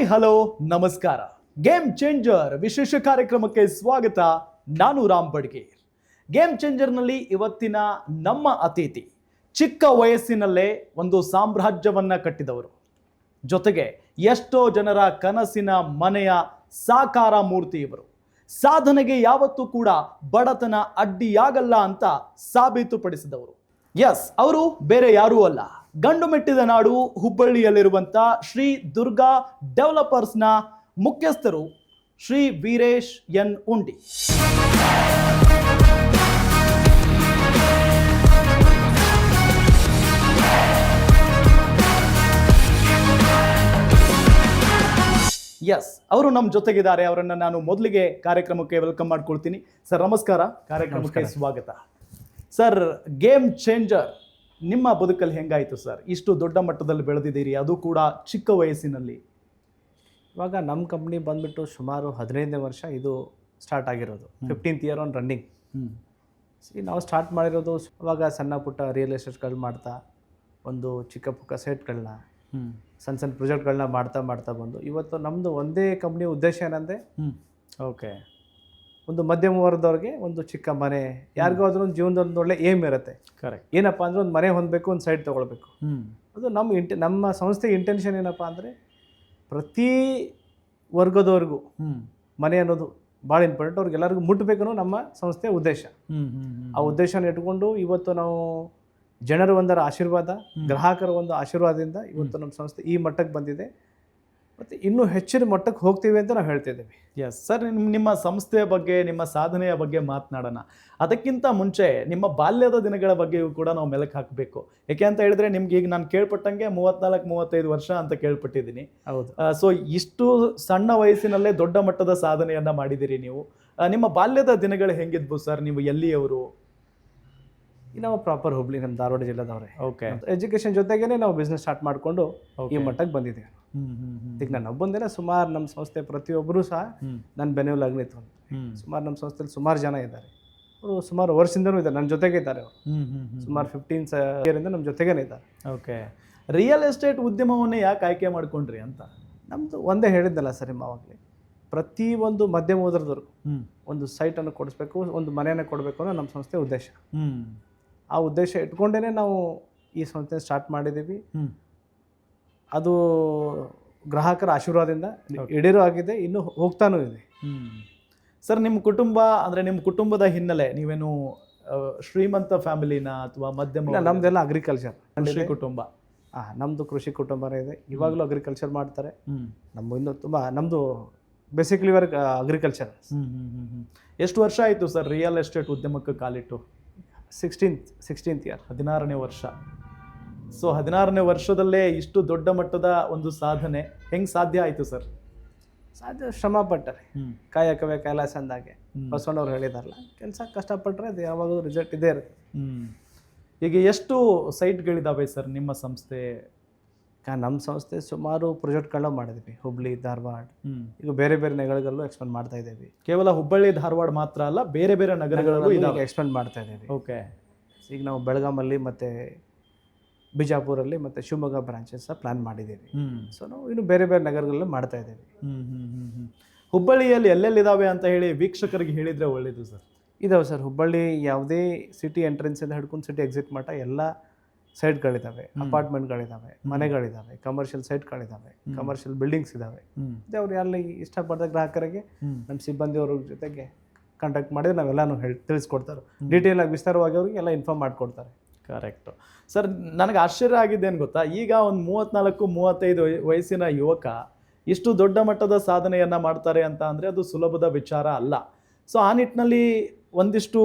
Hi hello ನಮಸ್ಕಾರ. Game changer ವಿಶೇಷ ಕಾರ್ಯಕ್ರಮಕ್ಕೆ ಸ್ವಾಗತ. ನಾನು ರಾಮ್ ಬಡ್ಗೇರ್. ಗೇಮ್ ಚೇಂಜರ್ನಲ್ಲಿ ಇವತ್ತಿನ ನಮ್ಮ ಅತಿಥಿ ಚಿಕ್ಕ ವಯಸ್ಸಿನಲ್ಲೇ ಒಂದು ಸಾಮ್ರಾಜ್ಯವನ್ನ ಕಟ್ಟಿದವರು, ಜೊತೆಗೆ ಎಷ್ಟೋ ಜನರ ಕನಸಿನ ಮನೆಯ ಸಾಕಾರ ಮೂರ್ತಿ ಇವರು. ಸಾಧನೆಗೆ ಯಾವತ್ತೂ ಕೂಡ ಬಡತನ ಅಡ್ಡಿಯಾಗಲ್ಲ ಅಂತ ಸಾಬೀತುಪಡಿಸಿದವರು. ಎಸ್, ಅವರು ಬೇರೆ ಯಾರೂ ಅಲ್ಲ, ಗಂಡು ಮೆಟ್ಟಿದ ನಾಡು ಹುಬ್ಬಳ್ಳಿಯಲ್ಲಿರುವಂಥ ಶ್ರೀ ದುರ್ಗಾ ಡೆವಲಪರ್ಸ್ನ ಮುಖ್ಯಸ್ಥರು ಶ್ರೀ ವೀರೇಶ್ ಎನ್ ಉಂಡಿ. ಎಸ್, ಅವರು ನಮ್ಮ ಜೊತೆಗಿದ್ದಾರೆ. ಅವರನ್ನು ನಾನು ಮೊದಲಿಗೆ ಕಾರ್ಯಕ್ರಮಕ್ಕೆ ವೆಲ್ಕಮ್ ಮಾಡ್ಕೊಳ್ತೀನಿ. ಸರ್ ನಮಸ್ಕಾರ, ಕಾರ್ಯಕ್ರಮಕ್ಕೆ ಸ್ವಾಗತ. ಸರ್, ಗೇಮ್ ಚೇಂಜರ್ ನಿಮ್ಮ ಬದುಕಲ್ಲಿ ಹೆಂಗಾಯಿತು ಸರ್? ಇಷ್ಟು ದೊಡ್ಡ ಮಟ್ಟದಲ್ಲಿ ಬೆಳೆದಿದ್ದೀರಿ, ಅದು ಕೂಡ ಚಿಕ್ಕ ವಯಸ್ಸಿನಲ್ಲಿ. ಇವಾಗ ನಮ್ಮ ಕಂಪ್ನಿ ಬಂದುಬಿಟ್ಟು ಸುಮಾರು 15ನೇ ವರ್ಷ ಇದು ಸ್ಟಾರ್ಟ್ ಆಗಿರೋದು. 15th year on running. ನಾವು ಸ್ಟಾರ್ಟ್ ಮಾಡಿರೋದು ಅವಾಗ ಸಣ್ಣ ಪುಟ್ಟ ರಿಯಲ್ ಎಸ್ಟೇಟ್ಗಳು ಮಾಡ್ತಾ, ಒಂದು ಚಿಕ್ಕ ಪುಕ್ಕ ಸೈಟ್ಗಳನ್ನ, ಸಣ್ಣ ಸಣ್ಣ ಪ್ರಾಜೆಕ್ಟ್ಗಳನ್ನ ಮಾಡ್ತಾ ಬಂದು ಇವತ್ತು ನಮ್ಮದು ಒಂದೇ ಕಂಪ್ನಿ ಉದ್ದೇಶ ಏನಂದರೆ, ಓಕೆ, ಒಂದು ಮಧ್ಯಮ ವರ್ಗದವ್ರಿಗೆ ಒಂದು ಚಿಕ್ಕ ಮನೆ, ಯಾರಿಗೂ ಅದ್ರ ಒಂದು ಜೀವನದಲ್ಲಿ ಒಂದು ಒಳ್ಳೆ ಏಮ್ ಇರುತ್ತೆ. ಕರೆಕ್ಟ್. ಏನಪ್ಪ ಅಂದರೆ ಒಂದು ಮನೆ ಹೊಂದಬೇಕು, ಒಂದು ಸೈಟ್ ತೊಗೊಳ್ಬೇಕು. ಅದು ನಮ್ಮ ಸಂಸ್ಥೆ ಇಂಟೆನ್ಷನ್ ಏನಪ್ಪ ಅಂದರೆ, ಪ್ರತಿ ವರ್ಗದವ್ರಿಗೂ ಮನೆ ಅನ್ನೋದು ಭಾಳ ಇಂಪಾರ್ಟೆಂಟ್, ಅವ್ರಿಗೆಲ್ಲರಿಗೂ ಮುಟ್ಟಬೇಕು ಅನ್ನೋ ನಮ್ಮ ಸಂಸ್ಥೆಯ ಉದ್ದೇಶ. ಆ ಉದ್ದೇಶನ ಇಟ್ಕೊಂಡು ಇವತ್ತು ನಾವು ಜನರ ಒಂದರ ಆಶೀರ್ವಾದ, ಗ್ರಾಹಕರ ಒಂದು ಆಶೀರ್ವಾದದಿಂದ ಇವತ್ತು ನಮ್ಮ ಸಂಸ್ಥೆ ಈ ಮಟ್ಟಕ್ಕೆ ಬಂದಿದೆ ಮತ್ತು ಇನ್ನೂ ಹೆಚ್ಚಿನ ಮಟ್ಟಕ್ಕೆ ಹೋಗ್ತೀವಿ ಅಂತ ನಾವು ಹೇಳ್ತಿದ್ದೀವಿ. ಎಸ್ ಸರ್, ನಿಮ್ಮ ಸಂಸ್ಥೆಯ ಬಗ್ಗೆ, ನಿಮ್ಮ ಸಾಧನೆಯ ಬಗ್ಗೆ ಮಾತನಾಡೋಣ. ಅದಕ್ಕಿಂತ ಮುಂಚೆ ನಿಮ್ಮ ಬಾಲ್ಯದ ದಿನಗಳ ಬಗ್ಗೆಯೂ ಕೂಡ ನಾವು ಮೆಲುಕು ಹಾಕಬೇಕು. ಯಾಕೆ ಅಂತ ಹೇಳಿದ್ರೆ, ನಿಮ್ಗೆ ಈಗ ನಾನು ಕೇಳ್ಪಟ್ಟಂಗೆ 34-35 ವರ್ಷ ಅಂತ ಕೇಳ್ಪಟ್ಟಿದ್ದೀನಿ. ಹೌದು. ಸೊ ಇಷ್ಟು ಸಣ್ಣ ವಯಸ್ಸಿನಲ್ಲೇ ದೊಡ್ಡ ಮಟ್ಟದ ಸಾಧನೆಯನ್ನ ಮಾಡಿದ್ದೀರಿ ನೀವು. ನಿಮ್ಮ ಬಾಲ್ಯದ ದಿನಗಳು ಹೆಂಗಿದ್ವು ಸರ್? ನೀವು ಎಲ್ಲಿಯವರು? ನಾವು ಪ್ರಾಪರ್ ಹುಬ್ಳಿ, ನಮ್ಮ ಧಾರವಾಡ ಜಿಲ್ಲೆದವ್ರೆ. ಓಕೆ. ಎಜುಕೇಷನ್ ಜೊತೆಗೇನೆ ನಾವು ಬಿಸ್ನೆಸ್ ಸ್ಟಾರ್ಟ್ ಮಾಡಿಕೊಂಡು ಈ ಮಟ್ಟಕ್ಕೆ ಬಂದಿದ್ದೇವೆ. ಈಗ ನಾನು ಒಬ್ಬಂದಿಲ್ಲ, ಸುಮಾರು ನಮ್ಮ ಸಂಸ್ಥೆ ಪ್ರತಿಯೊಬ್ಬರೂ ಸಹ ನನ್ನ ಬೆನ್ನೆಲುಬಾಗಿ ನಿಂತು. ಸುಮಾರು ನಮ್ಮ ಸಂಸ್ಥೆಯಲ್ಲಿ ಸುಮಾರು ಜನ ಇದ್ದಾರೆ. ಅವರು ಸುಮಾರು ವರ್ಷದಿಂದನೂ ಇದ್ದಾರೆ, ನನ್ನ ಜೊತೆಗೆ ಇದ್ದಾರೆ. ಅವರು ಸುಮಾರು 15 ಇಯರಿಂದ ನಮ್ಮ ಜೊತೆಗೇ ಇದ್ದಾರೆ. ಓಕೆ. ರಿಯಲ್ ಎಸ್ಟೇಟ್ ಉದ್ಯಮವನ್ನೇ ಯಾಕೆ ಆಯ್ಕೆ ಮಾಡ್ಕೊಂಡ್ರಿ ಅಂತ? ನಮ್ಮದು ಒಂದೇ ಹೇಳಿದ್ದಲ್ಲ ಸರ್ ನಿಮ್ಮವಾಗಲೇ, ಪ್ರತಿಯೊಂದು ಮಧ್ಯಮ ವರ್ಗದವ್ರಿಗೂ ಒಂದು ಸೈಟನ್ನು ಕೊಡಿಸ್ಬೇಕು, ಒಂದು ಮನೆಯನ್ನು ಕೊಡಬೇಕು ಅನ್ನೋ ನಮ್ಮ ಸಂಸ್ಥೆ ಉದ್ದೇಶ. ಆ ಉದ್ದೇಶ ಇಟ್ಕೊಂಡೇ ನಾವು ಈ ಸಂಸ್ಥೆ ಸ್ಟಾರ್ಟ್ ಮಾಡಿದ್ದೀವಿ. ಅದು ಗ್ರಾಹಕರ ಆಶೀರ್ವಾದದಿಂದ ಈಡೇರು ಆಗಿದೆ, ಇನ್ನೂ ಹೋಗ್ತಾನೂ ಇದೆ. ಸರ್, ನಿಮ್ಮ ಕುಟುಂಬ ಅಂದರೆ ನಿಮ್ಮ ಕುಟುಂಬದ ಹಿನ್ನೆಲೆ, ನೀವೇನು ಶ್ರೀಮಂತ ಫ್ಯಾಮಿಲಿನ ಅಥವಾ ಮಧ್ಯಮ? ನಮ್ದೆಲ್ಲ ಅಗ್ರಿಕಲ್ಚರ್ ಕೃಷಿ ಕುಟುಂಬ. ನಮ್ಮದು ಕೃಷಿ ಕುಟುಂಬನೇ ಇದೆ. ಇವಾಗಲೂ ಅಗ್ರಿಕಲ್ಚರ್ ಮಾಡ್ತಾರೆ. ನಮ್ಮ ಇನ್ನೂ ತುಂಬ ನಮ್ಮದು ಬೇಸಿಕಲಿ ವರ್ಕ್ ಅಗ್ರಿಕಲ್ಚರ್. ಎಷ್ಟು ವರ್ಷ ಆಯಿತು ಸರ್ ರಿಯಲ್ ಎಸ್ಟೇಟ್ ಉದ್ಯಮಕ್ಕೆ ಕಾಲಿಟ್ಟು? 16th ಇಯರ್, 16ನೇ ವರ್ಷ. ಸೊ 16ನೇ ವರ್ಷದಲ್ಲೇ ಇಷ್ಟು ದೊಡ್ಡ ಮಟ್ಟದ ಒಂದು ಸಾಧನೆ ಹೆಂಗೆ ಸಾಧ್ಯ ಆಯಿತು ಸರ್? ಸಾಧ್ಯ ಶ್ರಮ ಪಟ್ಟರೆ, ಕಾಯಕವೇ ಕೈಲಾಸ ಅಂದಾಗೆ ಬಸವಣ್ಣವ್ರು ಹೇಳಿದಾರಲ್ಲ, ಕೆಲಸ ಕಷ್ಟಪಟ್ಟರೆ ಅದು ಯಾವಾಗಲೂ ರಿಸಲ್ಟ್ ಇದೇ ಇರುತ್ತೆ. ಈಗ ಎಷ್ಟು ಸೈಟ್ಗಳಿದ್ದಾವೆ ಸರ್ ನಿಮ್ಮ ಸಂಸ್ಥೆ? ನಮ್ಮ ಸಂಸ್ಥೆ ಸುಮಾರು ಪ್ರಾಜೆಕ್ಟ್ಗಳನ್ನ ಮಾಡಿದ್ವಿ, ಹುಬ್ಳಿ, ಧಾರವಾಡ, ಈಗ ಬೇರೆ ಬೇರೆ ನಗರಗಳಲ್ಲೂ ಎಕ್ಸ್ಪೆಂಡ್ ಮಾಡ್ತಾ ಇದ್ದೀವಿ. ಕೇವಲ ಹುಬ್ಬಳ್ಳಿ ಧಾರವಾಡ ಮಾತ್ರ ಅಲ್ಲ, ಬೇರೆ ಬೇರೆ ನಗರಗಳಲ್ಲೂ ಇದಾವೆ ಎಕ್ಸ್ಪೆಂಡ್ ಮಾಡ್ತಾ ಇದ್ದೀವಿ. ಓಕೆ. ಈಗ ನಾವು ಬೆಳಗಾಮಲ್ಲಿ ಮತ್ತು ಬಿಜಾಪುರಲ್ಲಿ ಮತ್ತು ಶಿವಮೊಗ್ಗ ಬ್ರಾಂಚಸ್ ಪ್ಲಾನ್ ಮಾಡಿದ್ದೀವಿ. ಸೊ ನಾವು ಇನ್ನು ಬೇರೆ ಬೇರೆ ನಗರಗಳಲ್ಲೂ ಮಾಡ್ತಾ ಇದ್ದೀವಿ. ಹುಬ್ಬಳ್ಳಿಯಲ್ಲಿ ಎಲ್ಲೆಲ್ಲಿದ್ದಾವೆ ಅಂತ ಹೇಳಿ ವೀಕ್ಷಕರಿಗೆ ಹೇಳಿದರೆ ಒಳ್ಳೆಯದು ಸರ್. ಇದಾವೆ ಸರ್, ಹುಬ್ಬಳ್ಳಿ ಯಾವುದೇ ಸಿಟಿ ಎಂಟ್ರೆನ್ಸಿಂದ ಹಿಡ್ಕೊಂಡು ಸಿಟಿ ಎಕ್ಸಿಟ್ ಮಟ್ಟ ಎಲ್ಲ ಸೈಟ್ಗಳಿದ್ದಾವೆ, ಅಪಾರ್ಟ್ಮೆಂಟ್ಗಳಿದ್ದಾವೆ, ಮನೆಗಳಿದ್ದಾವೆ, ಕಮರ್ಷಿಯಲ್ ಸೈಟ್ಗಳಿದ್ದಾವೆ, ಕಮರ್ಷಿಯಲ್ ಬಿಲ್ಡಿಂಗ್ಸ್ ಇದ್ದಾವೆ. ಅವ್ರು ಎಲ್ಲ ಇಷ್ಟಪಡ್ದ ಗ್ರಾಹಕರಿಗೆ ನಮ್ಮ ಸಿಬ್ಬಂದಿಯವ್ರ ಜೊತೆಗೆ ಕಾಂಟ್ಯಾಕ್ಟ್ ಮಾಡಿದ್ರೆ ನಾವೆಲ್ಲನೂ ತಿಳಿಸ್ಕೊಡ್ತಾರೆ. ಡೀಟೇಲ್ ಆಗಿ ವಿಸ್ತಾರವಾಗಿ ಅವ್ರಿಗೆ ಎಲ್ಲ ಇನ್ಫಾರ್ಮ್ ಮಾಡಿಕೊಡ್ತಾರೆ. Correct sir. ನನಗೆ ಆಶ್ಚರ್ಯ ಆಗಿದ್ದೇನು ಗೊತ್ತಾ, ಈಗ ಒಂದು 34-35 ವಯಸ್ಸಿನ ಯುವಕ ಇಷ್ಟು ದೊಡ್ಡ ಮಟ್ಟದ ಸಾಧನೆಯನ್ನು ಮಾಡ್ತಾರೆ ಅಂತ ಅಂದರೆ ಅದು ಸುಲಭದ ವಿಚಾರ ಅಲ್ಲ. ಸೊ ಆ ನಿಟ್ಟಿನಲ್ಲಿ ಒಂದಿಷ್ಟು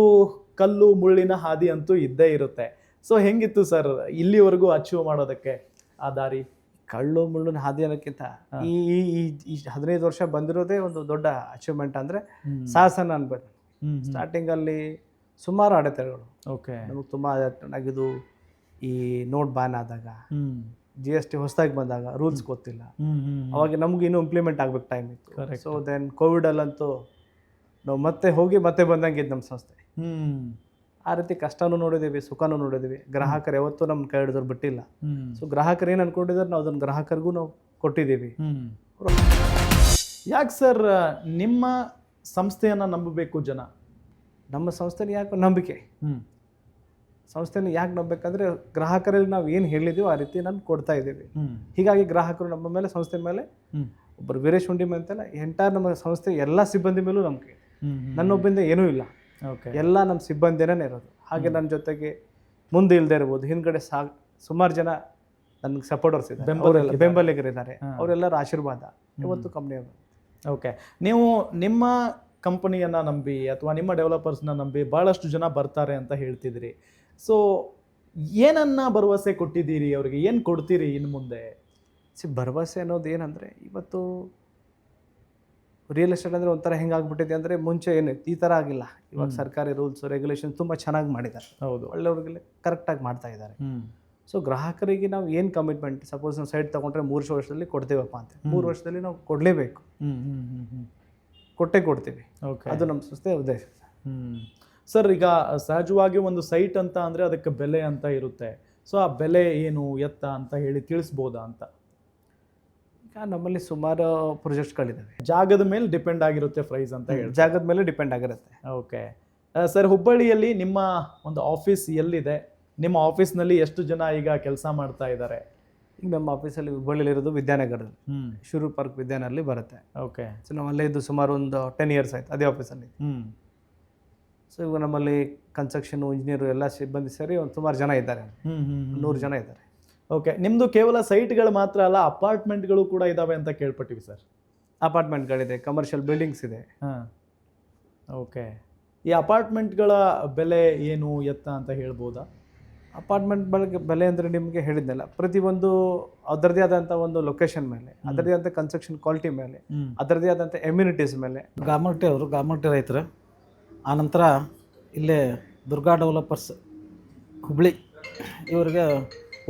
ಕಲ್ಲು ಮುಳ್ಳಿನ ಹಾದಿ ಅಂತೂ ಇದ್ದೇ ಇರುತ್ತೆ. ಸೊ ಹೆಂಗಿತ್ತು ಸರ್ ಇಲ್ಲಿವರೆಗೂ ಅಚೀವ್ ಮಾಡೋದಕ್ಕೆ ಆ ದಾರಿ? ಕಳ್ಳು ಮುಳ್ಳಿನ ಹಾದಿ ಅನ್ನೋಕ್ಕಿಂತ ಈ 15 ವರ್ಷ ಬಂದಿರೋದೇ ಒಂದು ದೊಡ್ಡ ಅಚೀವ್ಮೆಂಟ್ ಅಂದರೆ ಸಾಹಸನ ಅನ್ಬೋದು. ಸ್ಟಾರ್ಟಿಂಗಲ್ಲಿ ಸುಮಾರು ಅಡೆತಡೆಗಳು. ಓಕೆ. ನಮಗೆ ತುಂಬ ಚೆನ್ನಾಗಿದ್ದು, ಈ ನೋಟ್ ಬ್ಯಾನ್ ಆದಾಗ, GST ಹೊಸದಾಗಿ ಬಂದಾಗ ರೂಲ್ಸ್ ಗೊತ್ತಿಲ್ಲ, ಅವಾಗ ನಮ್ಗೆ ಇನ್ನೂ ಇಂಪ್ಲಿಮೆಂಟ್ ಆಗ್ಬೇಕು, ಟೈಮ್ ಇತ್ತು. ಸೊ ದೆನ್ ಕೋವಿಡಲ್ಲಂತೂ ನಾವು ಮತ್ತೆ ಬಂದಂಗಿದ್ದು ನಮ್ಮ ಸಂಸ್ಥೆ. ಆ ರೀತಿ ಕಷ್ಟನೂ ನೋಡಿದ್ದೀವಿ, ಸುಖನೂ ನೋಡಿದ್ದೀವಿ. ಗ್ರಾಹಕರು ಯಾವತ್ತೂ ನಮ್ಮ ಕೈ ಹಿಡಿದವ್ರು ಬಿಟ್ಟಿಲ್ಲ. ಸೊ ಗ್ರಾಹಕರು ಏನು ಅನ್ಕೊಂಡಿದ್ದಾರೆ ನಾವು ಅದನ್ನು ಗ್ರಾಹಕರಿಗೂ ನಾವು ಕೊಟ್ಟಿದ್ದೀವಿ. ಯಾಕೆ ಸರ್ ನಿಮ್ಮ ಸಂಸ್ಥೆಯನ್ನು ನಂಬಬೇಕು ಜನ? ನಮ್ಮ ಸಂಸ್ಥೆನ ಯಾಕೆ ನಂಬಿಕೆ, ಸಂಸ್ಥೆನ ಯಾಕೆ ನಂಬಬೇಕಂದ್ರೆ ಗ್ರಾಹಕರಲ್ಲಿ ನಾವು ಏನು ಹೇಳಿದೀವೋ ಆ ರೀತಿ ನಾನು ಕೊಡ್ತಾ ಇದ್ದೀವಿ. ಹೀಗಾಗಿ ಗ್ರಾಹಕರು ನಮ್ಮ ಮೇಲೆ, ಸಂಸ್ಥೆ ಮೇಲೆ, ಒಬ್ಬರು ವೀರೇಶ್ ಹುಂಡಿ ಅಂತಲ್ಲ, ಎಂಟೈರ್ ನಮ್ಮ ಸಂಸ್ಥೆ ಎಲ್ಲ ಸಿಬ್ಬಂದಿ ಮೇಲೂ ನಂಬಿಕೆ. ನನ್ನೊಬ್ಬಿಂದ ಏನೂ ಇಲ್ಲ, ಎಲ್ಲ ನಮ್ಮ ಸಿಬ್ಬಂದಿನೇ ಇರೋದು. ಹಾಗೆ ನನ್ನ ಜೊತೆಗೆ ಮುಂದೆ ಇಲ್ಲದೆ ಇರ್ಬೋದು, ಹಿಂದ್ಗಡೆ ಸುಮಾರು ಜನ ನನಗೆ ಸಪೋರ್ಟರ್ಸ್ ಇದ್ದಾರೆ, ಬೆಂಬಲಿಗರಿದ್ದಾರೆ, ಅವರೆಲ್ಲರ ಆಶೀರ್ವಾದ ಇವತ್ತು ಕಂಪ್ನಿ. ಓಕೆ, ನೀವು ನಿಮ್ಮ ಕಂಪನಿಯನ್ನು ನಂಬಿ ಅಥವಾ ನಿಮ್ಮ ಡೆವಲಪರ್ಸ್ನ ನಂಬಿ ಭಾಳಷ್ಟು ಜನ ಬರ್ತಾರೆ ಅಂತ ಹೇಳ್ತಿದ್ರಿ. ಸೊ ಏನನ್ನ ಭರವಸೆ ಕೊಟ್ಟಿದ್ದೀರಿ ಅವರಿಗೆ, ಏನು ಕೊಡ್ತೀರಿ ಇನ್ನು ಮುಂದೆ? ಭರವಸೆ ಅನ್ನೋದು ಏನಂದರೆ, ಇವತ್ತು ರಿಯಲ್ ಎಸ್ಟೇಟ್ ಅಂದರೆ ಒಂಥರ ಹೆಂಗಾಗ್ಬಿಟ್ಟಿದೆ ಅಂದರೆ, ಮುಂಚೆ ಏನು ಈ ಥರ ಆಗಿಲ್ಲ. ಇವಾಗ ಸರ್ಕಾರಿ ರೂಲ್ಸ್ ರೆಗ್ಯುಲೇಷನ್ ತುಂಬ ಚೆನ್ನಾಗಿ ಮಾಡಿದ್ದಾರೆ. ಹೌದು, ಒಳ್ಳೆಯವ್ರಿಗೆ ಕರೆಕ್ಟಾಗಿ ಮಾಡ್ತಾ ಇದ್ದಾರೆ. ಸೊ ಗ್ರಾಹಕರಿಗೆ ನಾವು ಏನು ಕಮಿಟ್ಮೆಂಟ್, ಸಪೋಸ್ ನಾವು ಸೈಟ್ ತೊಗೊಂಡ್ರೆ 3 ವರ್ಷದಲ್ಲಿ ಕೊಡ್ತೀವಪ್ಪ ಅಂತ, 3 ವರ್ಷದಲ್ಲಿ ನಾವು ಕೊಡಲೇಬೇಕು, ಕೊಟ್ಟೇ ಕೊಡ್ತೀವಿ. ಓಕೆ, ಅದು ನಮ್ಮ ಸಂಸ್ಥೆ ಉದ್ದೇಶ. ಸರ್, ಈಗ ಸಹಜವಾಗಿ ಒಂದು ಸೈಟ್ ಅಂತ ಅಂದರೆ ಅದಕ್ಕೆ ಬೆಲೆ ಅಂತ ಇರುತ್ತೆ. ಸೊ ಆ ಬೆಲೆ ಏನು ಎತ್ತ ಅಂತ ಹೇಳಿ ತಿಳಿಸ್ಬೋದಾ ಅಂತ? ಈಗ ನಮ್ಮಲ್ಲಿ ಸುಮಾರು ಪ್ರಾಜೆಕ್ಟ್ಸ್ಗಳಿದ್ದಾವೆ. ಜಾಗದ ಮೇಲೆ ಡಿಪೆಂಡ್ ಆಗಿರುತ್ತೆ ಪ್ರೈಸ್ ಅಂತ ಹೇಳಿ. ಜಾಗದ ಮೇಲೆ ಡಿಪೆಂಡ್ ಆಗಿರುತ್ತೆ. ಓಕೆ ಸರ್, ಹುಬ್ಬಳ್ಳಿಯಲ್ಲಿ ನಿಮ್ಮ ಒಂದು ಆಫೀಸ್ ಎಲ್ಲಿದೆ? ನಿಮ್ಮ ಆಫೀಸ್ನಲ್ಲಿ ಎಷ್ಟು ಜನ ಈಗ ಕೆಲಸ ಮಾಡ್ತಾ ಇದ್ದಾರೆ? ಈಗ ನಮ್ಮ ಆಫೀಸಲ್ಲಿ ಹುಬ್ಬಳ್ಳಿಲಿರೋದು ವಿದ್ಯಾನಗರದಲ್ಲಿ, ಶಿರು ಪಾರ್ಕ್ ವಿದ್ಯಾನಗರಲ್ಲಿ ಬರುತ್ತೆ. ಓಕೆ, ಸೊ ನಮ್ಮಲ್ಲೇ ಇದು ಸುಮಾರು ಒಂದು 10 years ಆಯ್ತು ಅದೇ ಆಫೀಸಲ್ಲಿ. ಸೊ ಇವಾಗ ನಮ್ಮಲ್ಲಿ ಕನ್ಸ್ಟ್ರಕ್ಷನ್ ಇಂಜಿನಿಯರು ಎಲ್ಲ ಸಿಬ್ಬಂದಿ ಸೇರಿ ಒಂದು ಸುಮಾರು ಜನ ಇದ್ದಾರೆ, 100 ಜನ ಇದ್ದಾರೆ. ಓಕೆ, ನಿಮ್ಮದು ಕೇವಲ ಸೈಟ್ಗಳು ಮಾತ್ರ ಅಲ್ಲ, ಅಪಾರ್ಟ್ಮೆಂಟ್ಗಳು ಕೂಡ ಇದ್ದಾವೆ ಅಂತ ಕೇಳ್ಪಟ್ಟಿವಿ ಸರ್. ಅಪಾರ್ಟ್ಮೆಂಟ್ಗಳಿದೆ, ಕಮರ್ಷಿಯಲ್ ಬಿಲ್ಡಿಂಗ್ಸ್ ಇದೆ. ಹಾಂ, ಓಕೆ. ಈ ಅಪಾರ್ಟ್ಮೆಂಟ್ಗಳ ಬೆಲೆ ಏನು ಎತ್ತ ಅಂತ ಹೇಳ್ಬೋದಾ? ಅಪಾರ್ಟ್ಮೆಂಟ್ ಬೆಲೆ ಅಂದರೆ ನಿಮಗೆ ಹೇಳಿದ್ನಲ್ಲ, ಪ್ರತಿಯೊಂದು ಅದರದೇ ಆದಂಥ ಒಂದು ಲೊಕೇಶನ್ ಮೇಲೆ, ಅದರದೇ ಆದಂಥ ಕನ್ಸ್ಟ್ರಕ್ಷನ್ ಕ್ವಾಲಿಟಿ ಮೇಲೆ, ಅದರದೇ ಆದಂಥ ಎಮ್ಯುನಿಟೀಸ್ ಮೇಲೆ. ಗಾರ್ಮೆಂಟಿ ರೈತರು. ಆನಂತರ ಇಲ್ಲೇ ದುರ್ಗಾ ಡೆವಲಪರ್ಸ್ ಹುಬ್ಬಳ್ಳಿ, ಇವರಿಗೆ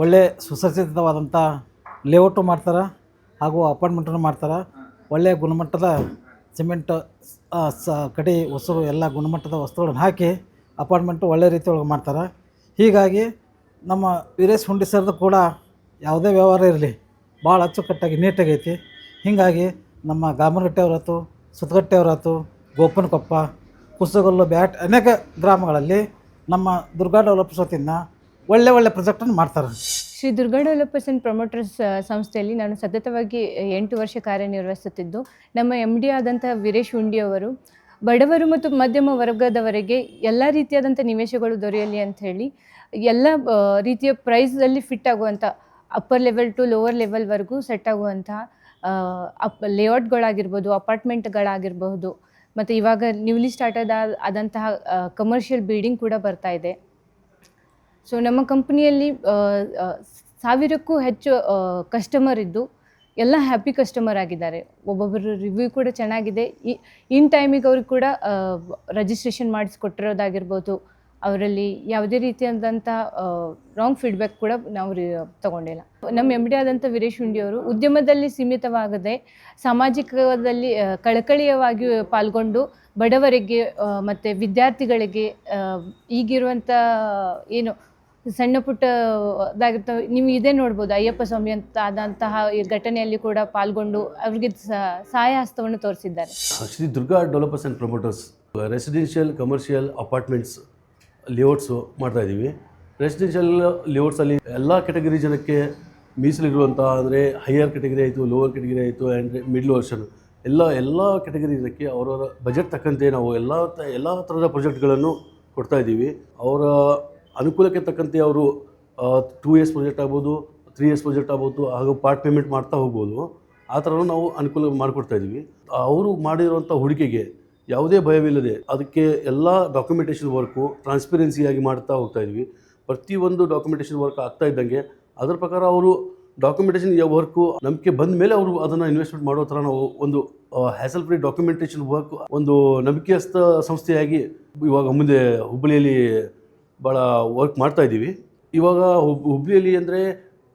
ಒಳ್ಳೆ ಸುಸಜ್ಜಿತವಾದಂಥ ಲೇಔಟು ಮಾಡ್ತಾರೆ, ಹಾಗೂ ಅಪಾರ್ಟ್ಮೆಂಟನ್ನು ಮಾಡ್ತಾರೆ. ಒಳ್ಳೆಯ ಗುಣಮಟ್ಟದ ಸಿಮೆಂಟ್, ಕಡಿ, ಹೊಸರು ಎಲ್ಲ ಗುಣಮಟ್ಟದ ವಸ್ತುಗಳನ್ನು ಹಾಕಿ ಅಪಾರ್ಟ್ಮೆಂಟು ಒಳ್ಳೆ ರೀತಿ ಒಳಗೆ ಮಾಡ್ತಾರೆ. ಹೀಗಾಗಿ ನಮ್ಮ ವೀರೇಶ್ ಹುಂಡಿ ಸರ್ದು ಕೂಡ ಯಾವುದೇ ವ್ಯವಹಾರ ಇರಲಿ ಭಾಳ ಅಚ್ಚುಕಟ್ಟಾಗಿ ನೀಟಾಗೈತಿ. ಹೀಗಾಗಿ ನಮ್ಮ ಗಾಮನಗಟ್ಟೆ ಅವರಾಯ್ತು, ಸುತ್ತಗಟ್ಟೆ ಅವರಾಯ್ತು, ಗೋಪನಕೊಪ್ಪ, ಕುಸಗಲ್ಲು, ಬ್ಯಾಟ್ ಅನೇಕ ಗ್ರಾಮಗಳಲ್ಲಿ ನಮ್ಮ ದುರ್ಗಾ ಡೆವಲಪರ್ಸ್ ವತಿಯಿಂದ ಒಳ್ಳೆ ಪ್ರಾಜೆಕ್ಟನ್ನು ಮಾಡ್ತಾರೆ. Shri Durga developers and promoters ಸಂಸ್ಥೆಯಲ್ಲಿ ನಾನು ಸತತವಾಗಿ 8 ವರ್ಷ ಕಾರ್ಯನಿರ್ವಹಿಸುತ್ತಿದ್ದು, ನಮ್ಮ MD ಆದಂಥ ವೀರೇಶ್ ಹುಂಡಿ ಅವರು ಬಡವರು ಮತ್ತು ಮಧ್ಯಮ ವರ್ಗದವರಿಗೆ ಎಲ್ಲ ರೀತಿಯಾದಂಥ ನಿವೇಶಗಳು ದೊರೆಯಲಿ ಅಂತ ಹೇಳಿ ಎಲ್ಲ ರೀತಿಯ ಪ್ರೈಸಲ್ಲಿ ಫಿಟ್ ಆಗುವಂಥ ಅಪ್ಪರ್ ಲೆವೆಲ್ ಟು ಲೋವರ್ ಲೆವೆಲ್ವರೆಗೂ ಸೆಟ್ ಆಗುವಂಥ ಲೇಔಟ್ಗಳಾಗಿರ್ಬೋದು, ಅಪಾರ್ಟ್ಮೆಂಟ್ಗಳಾಗಿರಬಹುದು, ಮತ್ತು ಇವಾಗ ನ್ಯೂಲಿ ಸ್ಟಾರ್ಟ್ ಆದಂತಹ ಕಮರ್ಷಿಯಲ್ ಬಿಲ್ಡಿಂಗ್ ಕೂಡ ಬರ್ತಾ ಇದೆ. ಸೊ ನಮ್ಮ ಕಂಪ್ನಿಯಲ್ಲಿ 1000ಕ್ಕೂ ಹೆಚ್ಚು ಕಸ್ಟಮರ್ ಇದ್ದು ಎಲ್ಲ ಹ್ಯಾಪಿ ಕಸ್ಟಮರ್ ಆಗಿದ್ದಾರೆ. ಒಬ್ಬೊಬ್ಬರು ರಿವ್ಯೂ ಕೂಡ ಚೆನ್ನಾಗಿದೆ. ಇನ್ ಟೈಮಿಗೆ ಅವ್ರಿಗೆ ಕೂಡ ರಿಜಿಸ್ಟ್ರೇಷನ್ ಮಾಡಿಸ್ಕೊಟ್ಟಿರೋದಾಗಿರ್ಬೋದು, ಅವರಲ್ಲಿ ಯಾವುದೇ ರೀತಿಯಾದಂಥ ರಾಂಗ್ ಫೀಡ್ಬ್ಯಾಕ್ ಕೂಡ ನಾವು ತಗೊಂಡಿಲ್ಲ. ನಮ್ಮ MD ಆದಂಥ ವೀರೇಶ್ ಹುಂಡಿ ಅವರು ಉದ್ಯಮದಲ್ಲಿ ಸೀಮಿತವಾಗದೆ ಸಾಮಾಜಿಕದಲ್ಲಿ ಕಳಕಳಿಯವಾಗಿ ಪಾಲ್ಗೊಂಡು ಬಡವರಿಗೆ ಮತ್ತು ವಿದ್ಯಾರ್ಥಿಗಳಿಗೆ ಈಗಿರುವಂಥ ಏನು ಸಣ್ಣ ಪುಟ್ಟದಾಗಿರ್ತವೆ, ನೀವು ಇದೇ ನೋಡ್ಬೋದು, ಅಯ್ಯಪ್ಪ ಸ್ವಾಮಿ ಅಂತ ಆದಂತಹ ಈ ಘಟನೆಯಲ್ಲಿ ಕೂಡ ಪಾಲ್ಗೊಂಡು ಅವರಿಗೆ ಸಹಾಯ ಹಸ್ತವನ್ನು ತೋರಿಸಿದ್ದಾರೆ. Shri Durga developers and promoters residential, commercial, apartments layouts ಮಾಡ್ತಾಯಿದ್ದೀವಿ. ರೆಸಿಡೆನ್ಷಿಯಲ್ ಲೇಔಟ್ಸಲ್ಲಿ ಎಲ್ಲ ಕೆಟಗರಿ ಜನಕ್ಕೆ ಮೀಸಲಿರುವಂಥ, ಅಂದರೆ ಹೈಯರ್ ಕೆಟಗರಿ ಆಯಿತು, ಲೋವರ್ ಕೆಟಗರಿ ಆಯಿತು, ಆ್ಯಂಡ್ ಮಿಡ್ಲ್ ವರ್ಷನ್ ಎಲ್ಲ ಕೆಟಗರಿ ಜನಕ್ಕೆ ಅವರವರ ಬಜೆಟ್ ತಕ್ಕಂತೆ ನಾವು ಎಲ್ಲ ಥರದ ಪ್ರಾಜೆಕ್ಟ್ಗಳನ್ನು ಕೊಡ್ತಾಯಿದ್ದೀವಿ. ಅವರ ಅನುಕೂಲಕ್ಕೆ ತಕ್ಕಂತೆ ಅವರು 2 years ಪ್ರಾಜೆಕ್ಟ್ ಆಗ್ಬೋದು, 3 years ಪ್ರಾಜೆಕ್ಟ್ ಆಗ್ಬೋದು, ಹಾಗೂ ಪಾರ್ಟ್ ಪೇಮೆಂಟ್ ಮಾಡ್ತಾ ಹೋಗ್ಬೋದು. ಆ ಥರನೂ ನಾವು ಅನುಕೂಲ ಮಾಡಿಕೊಡ್ತಾಯಿದ್ದೀವಿ. ಅವರು ಮಾಡಿರುವಂಥ ಹೂಡಿಕೆಗೆ ಯಾವುದೇ ಭಯವಿಲ್ಲದೆ ಅದಕ್ಕೆ ಎಲ್ಲ ಡಾಕ್ಯುಮೆಂಟೇಷನ್ ವರ್ಕು ಟ್ರಾನ್ಸ್ಪರೆನ್ಸಿಯಾಗಿ ಮಾಡ್ತಾ ಹೋಗ್ತಾಯಿದ್ವಿ. ಪ್ರತಿಯೊಂದು ಡಾಕ್ಯುಮೆಂಟೇಷನ್ ವರ್ಕ್ ಆಗ್ತಾ ಇದ್ದಂಗೆ ಅದರ ಪ್ರಕಾರ ಅವರು ಡಾಕ್ಯುಮೆಂಟೇಷನ್ ವರ್ಕು ನಂಬಿಕೆ ಬಂದ ಮೇಲೆ ಅವರು ಅದನ್ನು ಇನ್ವೆಸ್ಟ್ಮೆಂಟ್ ಮಾಡೋ ಥರ ನಾವು ಒಂದು ಹ್ಯಾಸಲ್ ಫ್ರೀ ಡಾಕ್ಯುಮೆಂಟೇಷನ್ ವರ್ಕ್ ಒಂದು ನಂಬಿಕೆಸ್ಥ ಸಂಸ್ಥೆಯಾಗಿ ಇವಾಗ ಮುಂದೆ ಹುಬ್ಬಳ್ಳಿಯಲ್ಲಿ ಭಾಳ ವರ್ಕ್ ಮಾಡ್ತಾಯಿದ್ದೀವಿ. ಇವಾಗ ಹುಬ್ಬಳ್ಳಿಯಲ್ಲಿ ಅಂದರೆ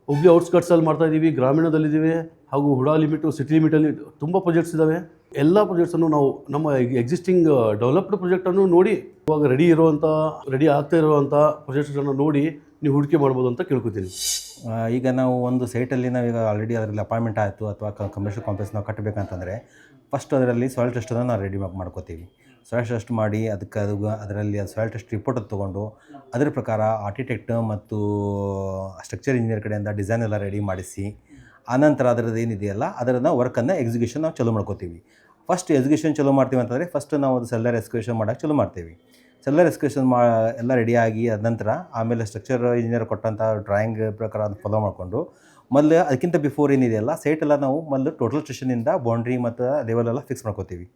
ಹುಬ್ಳಿ ಔಟ್ಸ್ಕಟ್ಸಲ್ಲಿ ಮಾಡ್ತಾ ಇದ್ದೀವಿ, ಗ್ರಾಮೀಣದಲ್ಲಿದ್ದೀವಿ, ಹಾಗೂ ಹುಡಾ ಲಿಮಿಟು ಸಿಟಿ ಲಿಮಿಟಲ್ಲಿ ತುಂಬ ಪ್ರಾಜೆಕ್ಟ್ಸ್ ಇದ್ದಾವೆ. ಎಲ್ಲ ಪ್ರಾಜೆಕ್ಟ್ಸನ್ನು ನಾವು ನಮ್ಮ ಎಕ್ಸಿಸ್ಟಿಂಗ್ ಡೆವಲಪ್ಡ್ ಪ್ರಾಜೆಕ್ಟನ್ನು ನೋಡಿ ಇವಾಗ ರೆಡಿ ಆಗ್ತಾ ಇರುವಂಥ ಪ್ರಾಜೆಕ್ಟ್ಸನ್ನು ನೋಡಿ ನೀವು ಹೂಡಿಕೆ ಮಾಡ್ಬೋದು ಅಂತ ಕೇಳ್ಕೊತೀನಿ. ಈಗ ನಾವು ಒಂದು ಸೈಟಲ್ಲಿ ನಾವೀಗ ಆಲ್ರೆಡಿ ಅದರಲ್ಲಿ ಅಪಾಯಿಂಟ್ಮೆಂಟ್ ಆಯಿತು ಅಥವಾ ಕಮರ್ಷಿಯಲ್ ಕಾಂಪ್ಲೆಕ್ಸ್ ನಾವು ಕಟ್ಟಬೇಕಂತಂದರೆ ಫಸ್ಟ್ ಅದರಲ್ಲಿ ಸಾಯಿಲ್ ಟೆಸ್ಟನ್ನು ನಾವು ರೆಡಿ ಮಾಡ್ಕೋತೀವಿ. ಸಾಯಿಲ್ ಟೆಸ್ಟ್ ಮಾಡಿ ಅದರಲ್ಲಿ ಸಾಯಿಲ್ ಟೆಸ್ಟ್ ರಿಪೋರ್ಟ್ ತೊಗೊಂಡು ಅದರ ಪ್ರಕಾರ ಆರ್ಕಿಟೆಕ್ಟ್ ಮತ್ತು ಸ್ಟ್ರಕ್ಚರ್ ಇಂಜಿನಿಯರ್ ಕಡೆಯಿಂದ ಡಿಸೈನ್ ಎಲ್ಲ ರೆಡಿ ಮಾಡಿಸಿ ಆನಂತರ ಅದರದ್ದು ಏನಿದೆಯಲ್ಲ ಅದನ್ನು ವರ್ಕನ್ನು ಎಕ್ಸಿಕ್ಯೂಷನ್ ನಾವು ಚಲೋ ಮಾಡ್ಕೋತೀವಿ. ಫಸ್ಟ್ ಎಕ್ಸಿಕ್ಯೂಷನ್ ಚಲೋ ಮಾಡ್ತೀವಿ ಅಂತಂದರೆ ಫಸ್ಟ್ ನಾವು ಅದು ಸೆಲ್ಲರ್ ಎಕ್ಸಿಕ್ಯೂಷನ್ ಮಾಡೋಕ್ಕೆ ಚಲೋ ಮಾಡ್ತೀವಿ. ಸೆಲ್ಲರ್ ಎಕ್ಸಿಕ್ಯೂಷನ್ ಎಲ್ಲ ರೆಡಿಯಾಗಿ ಅದ ನಂತರ ಆಮೇಲೆ ಸ್ಟ್ರಕ್ಚರ್ ಇಂಜಿನಿಯರ್ ಕೊಟ್ಟಂಥ ಡ್ರಾಯಿಂಗ್ ಪ್ರಕಾರ ಅದನ್ನು ಫಾಲೋ ಮಾಡಿಕೊಂಡು ಮೊದಲು ಅದಕ್ಕಿಂತ ಬಿಫೋರ್ ಏನಿದೆಯಲ್ಲ ಸೈಟೆಲ್ಲ ನಾವು ಮೊದಲು ಟೋಟಲ್ ಸ್ಟೇಷನಿಂದ ಬೌಂಡ್ರಿ ಮತ್ತು ಲೆವೆಲೆಲ್ಲ ಫಿಕ್ಸ್ ಮಾಡ್ಕೋತೀವಿ.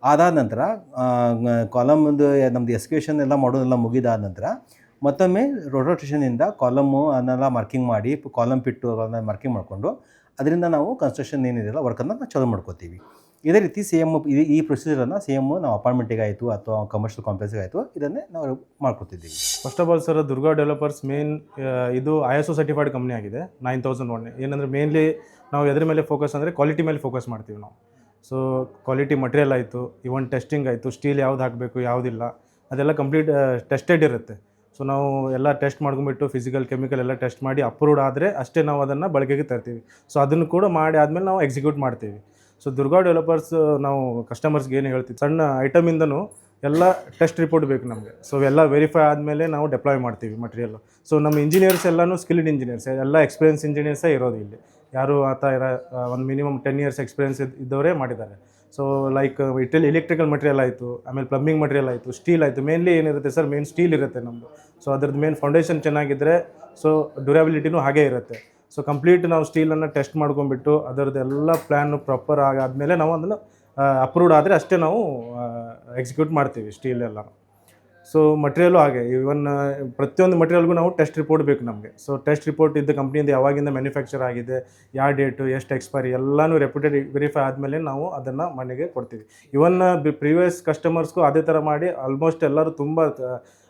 ಅದಾದ ನಂತರ ಕಾಲಮ್ದು ನಮ್ಮದು ಎಕ್ಸಿಕ್ಯೂಷನ್ ಎಲ್ಲ ಮಾಡೋದೆಲ್ಲ ಮುಗಿದಾದ ನಂತರ ಮತ್ತೊಮ್ಮೆ ಟೋಟಲ್ ಸ್ಟೇಷನಿಂದ ಕಾಲಮು ಅದನ್ನೆಲ್ಲ ಮಾರ್ಕಿಂಗ್ ಮಾಡಿ ಕಾಲಮ್ ಪಿಟ್ಟು ಅದನ್ನ ಮಾರ್ಕಿಂಗ್ ಮಾಡಿಕೊಂಡು ಅದರಿಂದ ನಾವು ಕನ್ಸ್ಟ್ರಕ್ಷನ್ ಏನಿದೆಯಲ್ಲ ವರ್ಕನ್ನು ನಾವು ಚಾಲೂ ಮಾಡ್ಕೋತೀವಿ. ಇದೇ ರೀತಿ ಈ ಪ್ರೊಸೀಜರನ್ನು ನಾವು ಅಪಾರ್ಟ್ಮೆಂಟಿಗೆ ಆಯಿತು ಅಥವಾ ಕಮರ್ಷಿಯಲ್ ಕಾಂಪ್ಲೆಕ್ಸ್ಗೆ ಆಯಿತು ಇದನ್ನೇ ನಾವು ಮಾಡ್ಕೊತಿದ್ದೀವಿ. First of all sir, Durga developers ಇದು ISO ಸರ್ಟಿಫೈಡ್ ಕಂಪ್ನಿ ಆಗಿದೆ 9001. ಏನಂದರೆ ಮೇನ್ಲಿ ನಾವು ಎದ್ರ ಮೇಲೆ ಫೋಕಸ್ ಅಂದರೆ ಕ್ವಾಲಿಟಿ ಮೇಲೆ ಫೋಕಸ್ ಮಾಡ್ತೀವಿ ನಾವು. ಸೊ ಕ್ವಾಲಿಟಿ ಮಟೀರಿಯಲ್ ಆಯಿತು, ಇವನ್ ಟೆಸ್ಟಿಂಗ್ ಆಯಿತು, ಸ್ಟೀಲ್ ಯಾವ್ದು ಹಾಕಬೇಕು ಯಾವುದಿಲ್ಲ ಅದೆಲ್ಲ ಕಂಪ್ಲೀಟ್ ಟೆಸ್ಟೆಡ್ ಇರುತ್ತೆ. ಸೊ ನಾವು ಎಲ್ಲ ಟೆಸ್ಟ್ ಮಾಡ್ಕೊಂಬಿಟ್ಟು ಫಿಸಿಕಲ್ ಕೆಮಿಕಲ್ ಎಲ್ಲ ಟೆಸ್ಟ್ ಮಾಡಿ ಅಪ್ರೂವ್ಡ್ ಆದರೆ ಅಷ್ಟೇ ನಾವು ಅದನ್ನು ಬಳಕೆಗೆ ತರ್ತೀವಿ. ಸೊ ಅದನ್ನು ಕೂಡ ಮಾಡಿ ಆದಮೇಲೆ ನಾವು ಎಕ್ಸಿಕ್ಯೂಟ್ ಮಾಡ್ತೀವಿ. ಸೊ ದುರ್ಗಾ ಡೆವಲಪರ್ಸ್ ನಾವು ಕಸ್ಟಮರ್ಸ್ಗೆ ಏನು ಹೇಳ್ತೀವಿ, ಸಣ್ಣ ಐಟಮಿಂದನೂ ಎಲ್ಲ ಟೆಸ್ಟ್ ರಿಪೋರ್ಟ್ ಬೇಕು ನಮಗೆ. ಸೊ ಎಲ್ಲ ವೆರಿಫೈ ಆದಮೇಲೆ ನಾವು ಡೆಪ್ಲಾಯ್ ಮಾಡ್ತೀವಿ ಮಟೀರಿಯಲ್ಲು. ಸೊ ನಮ್ಮ ಇಂಜಿನಿಯರ್ಸ್ ಎಲ್ಲನೂ ಸ್ಕಿಲ್ಡ್ ಇಂಜಿನಿಯರ್ಸ್, ಎಲ್ಲ ಎಕ್ಸ್ಪೀರಿಯನ್ಸ್ ಇಂಜಿನಿಯರ್ಸೇ ಇರೋದು ಇಲ್ಲಿ. ಯಾರು ಆ ಥರ ಒಂದು ಮಿನಿಮಮ್ 10 years ಎಕ್ಸ್ಪೀರಿಯನ್ಸ್ ಇದ್ದವರೇ ಮಾಡಿದ್ದಾರೆ. ಸೊ ಲೈಕ್ ಎಲೆಕ್ಟ್ರಿಕಲ್ ಮಟೀರಿಯಲ್ ಆಯಿತು, ಆಮೇಲೆ ಪ್ಲಂಬಿಂಗ್ ಮಟೀರಿಯಲ್ ಆಯಿತು, ಸ್ಟೀಲ್ ಆಯಿತು. ಮೇನ್ಲಿ ಏನಿರುತ್ತೆ ಸರ್, ಮೇನ್ ಸ್ಟೀಲ್ ಇರುತ್ತೆ ನಮ್ಮದು. ಸೊ ಅದ್ರದ್ದು ಮೇನ್ ಫೌಂಡೇಶನ್ ಚೆನ್ನಾಗಿದ್ದರೆ ಸೊ ಡ್ಯೂರಬಿಲಿಟಿನೂ ಹಾಗೇ ಇರುತ್ತೆ. ಸೊ ಕಂಪ್ಲೀಟ್ ನಾವು ಸ್ಟೀಲನ್ನು ಟೆಸ್ಟ್ ಮಾಡ್ಕೊಂಡ್ಬಿಟ್ಟು ಅದರದ್ದೆಲ್ಲ ಪ್ಲ್ಯಾನು ಪ್ರಾಪರ್ ಆದಮೇಲೆ ನಾವು ಅದನ್ನು ಅಪ್ರೂವ್ಡ್ ಆದರೆ ಅಷ್ಟೇ ನಾವು ಎಕ್ಸಿಕ್ಯೂಟ್ ಮಾಡ್ತೀವಿ ಸ್ಟೀಲ್ ಎಲ್ಲ. ಸೊ ಮಟೀರಿಯಲು ಹಾಗೆ, ಇವನ್ ಪ್ರತಿಯೊಂದು ಮಟೀರಿಯಲ್ಗೂ ನಾವು ಟೆಸ್ಟ್ ರಿಪೋರ್ಟ್ ಬೇಕು ನಮಗೆ. ಸೊ ಟೆಸ್ಟ್ ರಿಪೋರ್ಟ್ ಇದ್ದ ಕಂಪ್ನಿಯಿಂದ ಯಾವಾಗಿಂದ ಮ್ಯಾನುಫ್ಯಾಕ್ಚರ್ ಆಗಿದೆ, ಯಾವ ಡೇಟು, ಎಷ್ಟು ಎಕ್ಸ್ಪೈರಿ ಎಲ್ಲನೂ ರೆಪ್ಯೂಟೆಡ್ ವೆರಿಫೈ ಆದಮೇಲೆ ನಾವು ಅದನ್ನು ಮನೆಗೆ ಕೊಡ್ತೀವಿ. ಇವನ್ ಪ್ರೀವಿಯಸ್ ಕಸ್ಟಮರ್ಸ್ಗೂ ಅದೇ ಥರ ಮಾಡಿ ಆಲ್ಮೋಸ್ಟ್ ಎಲ್ಲರೂ ತುಂಬ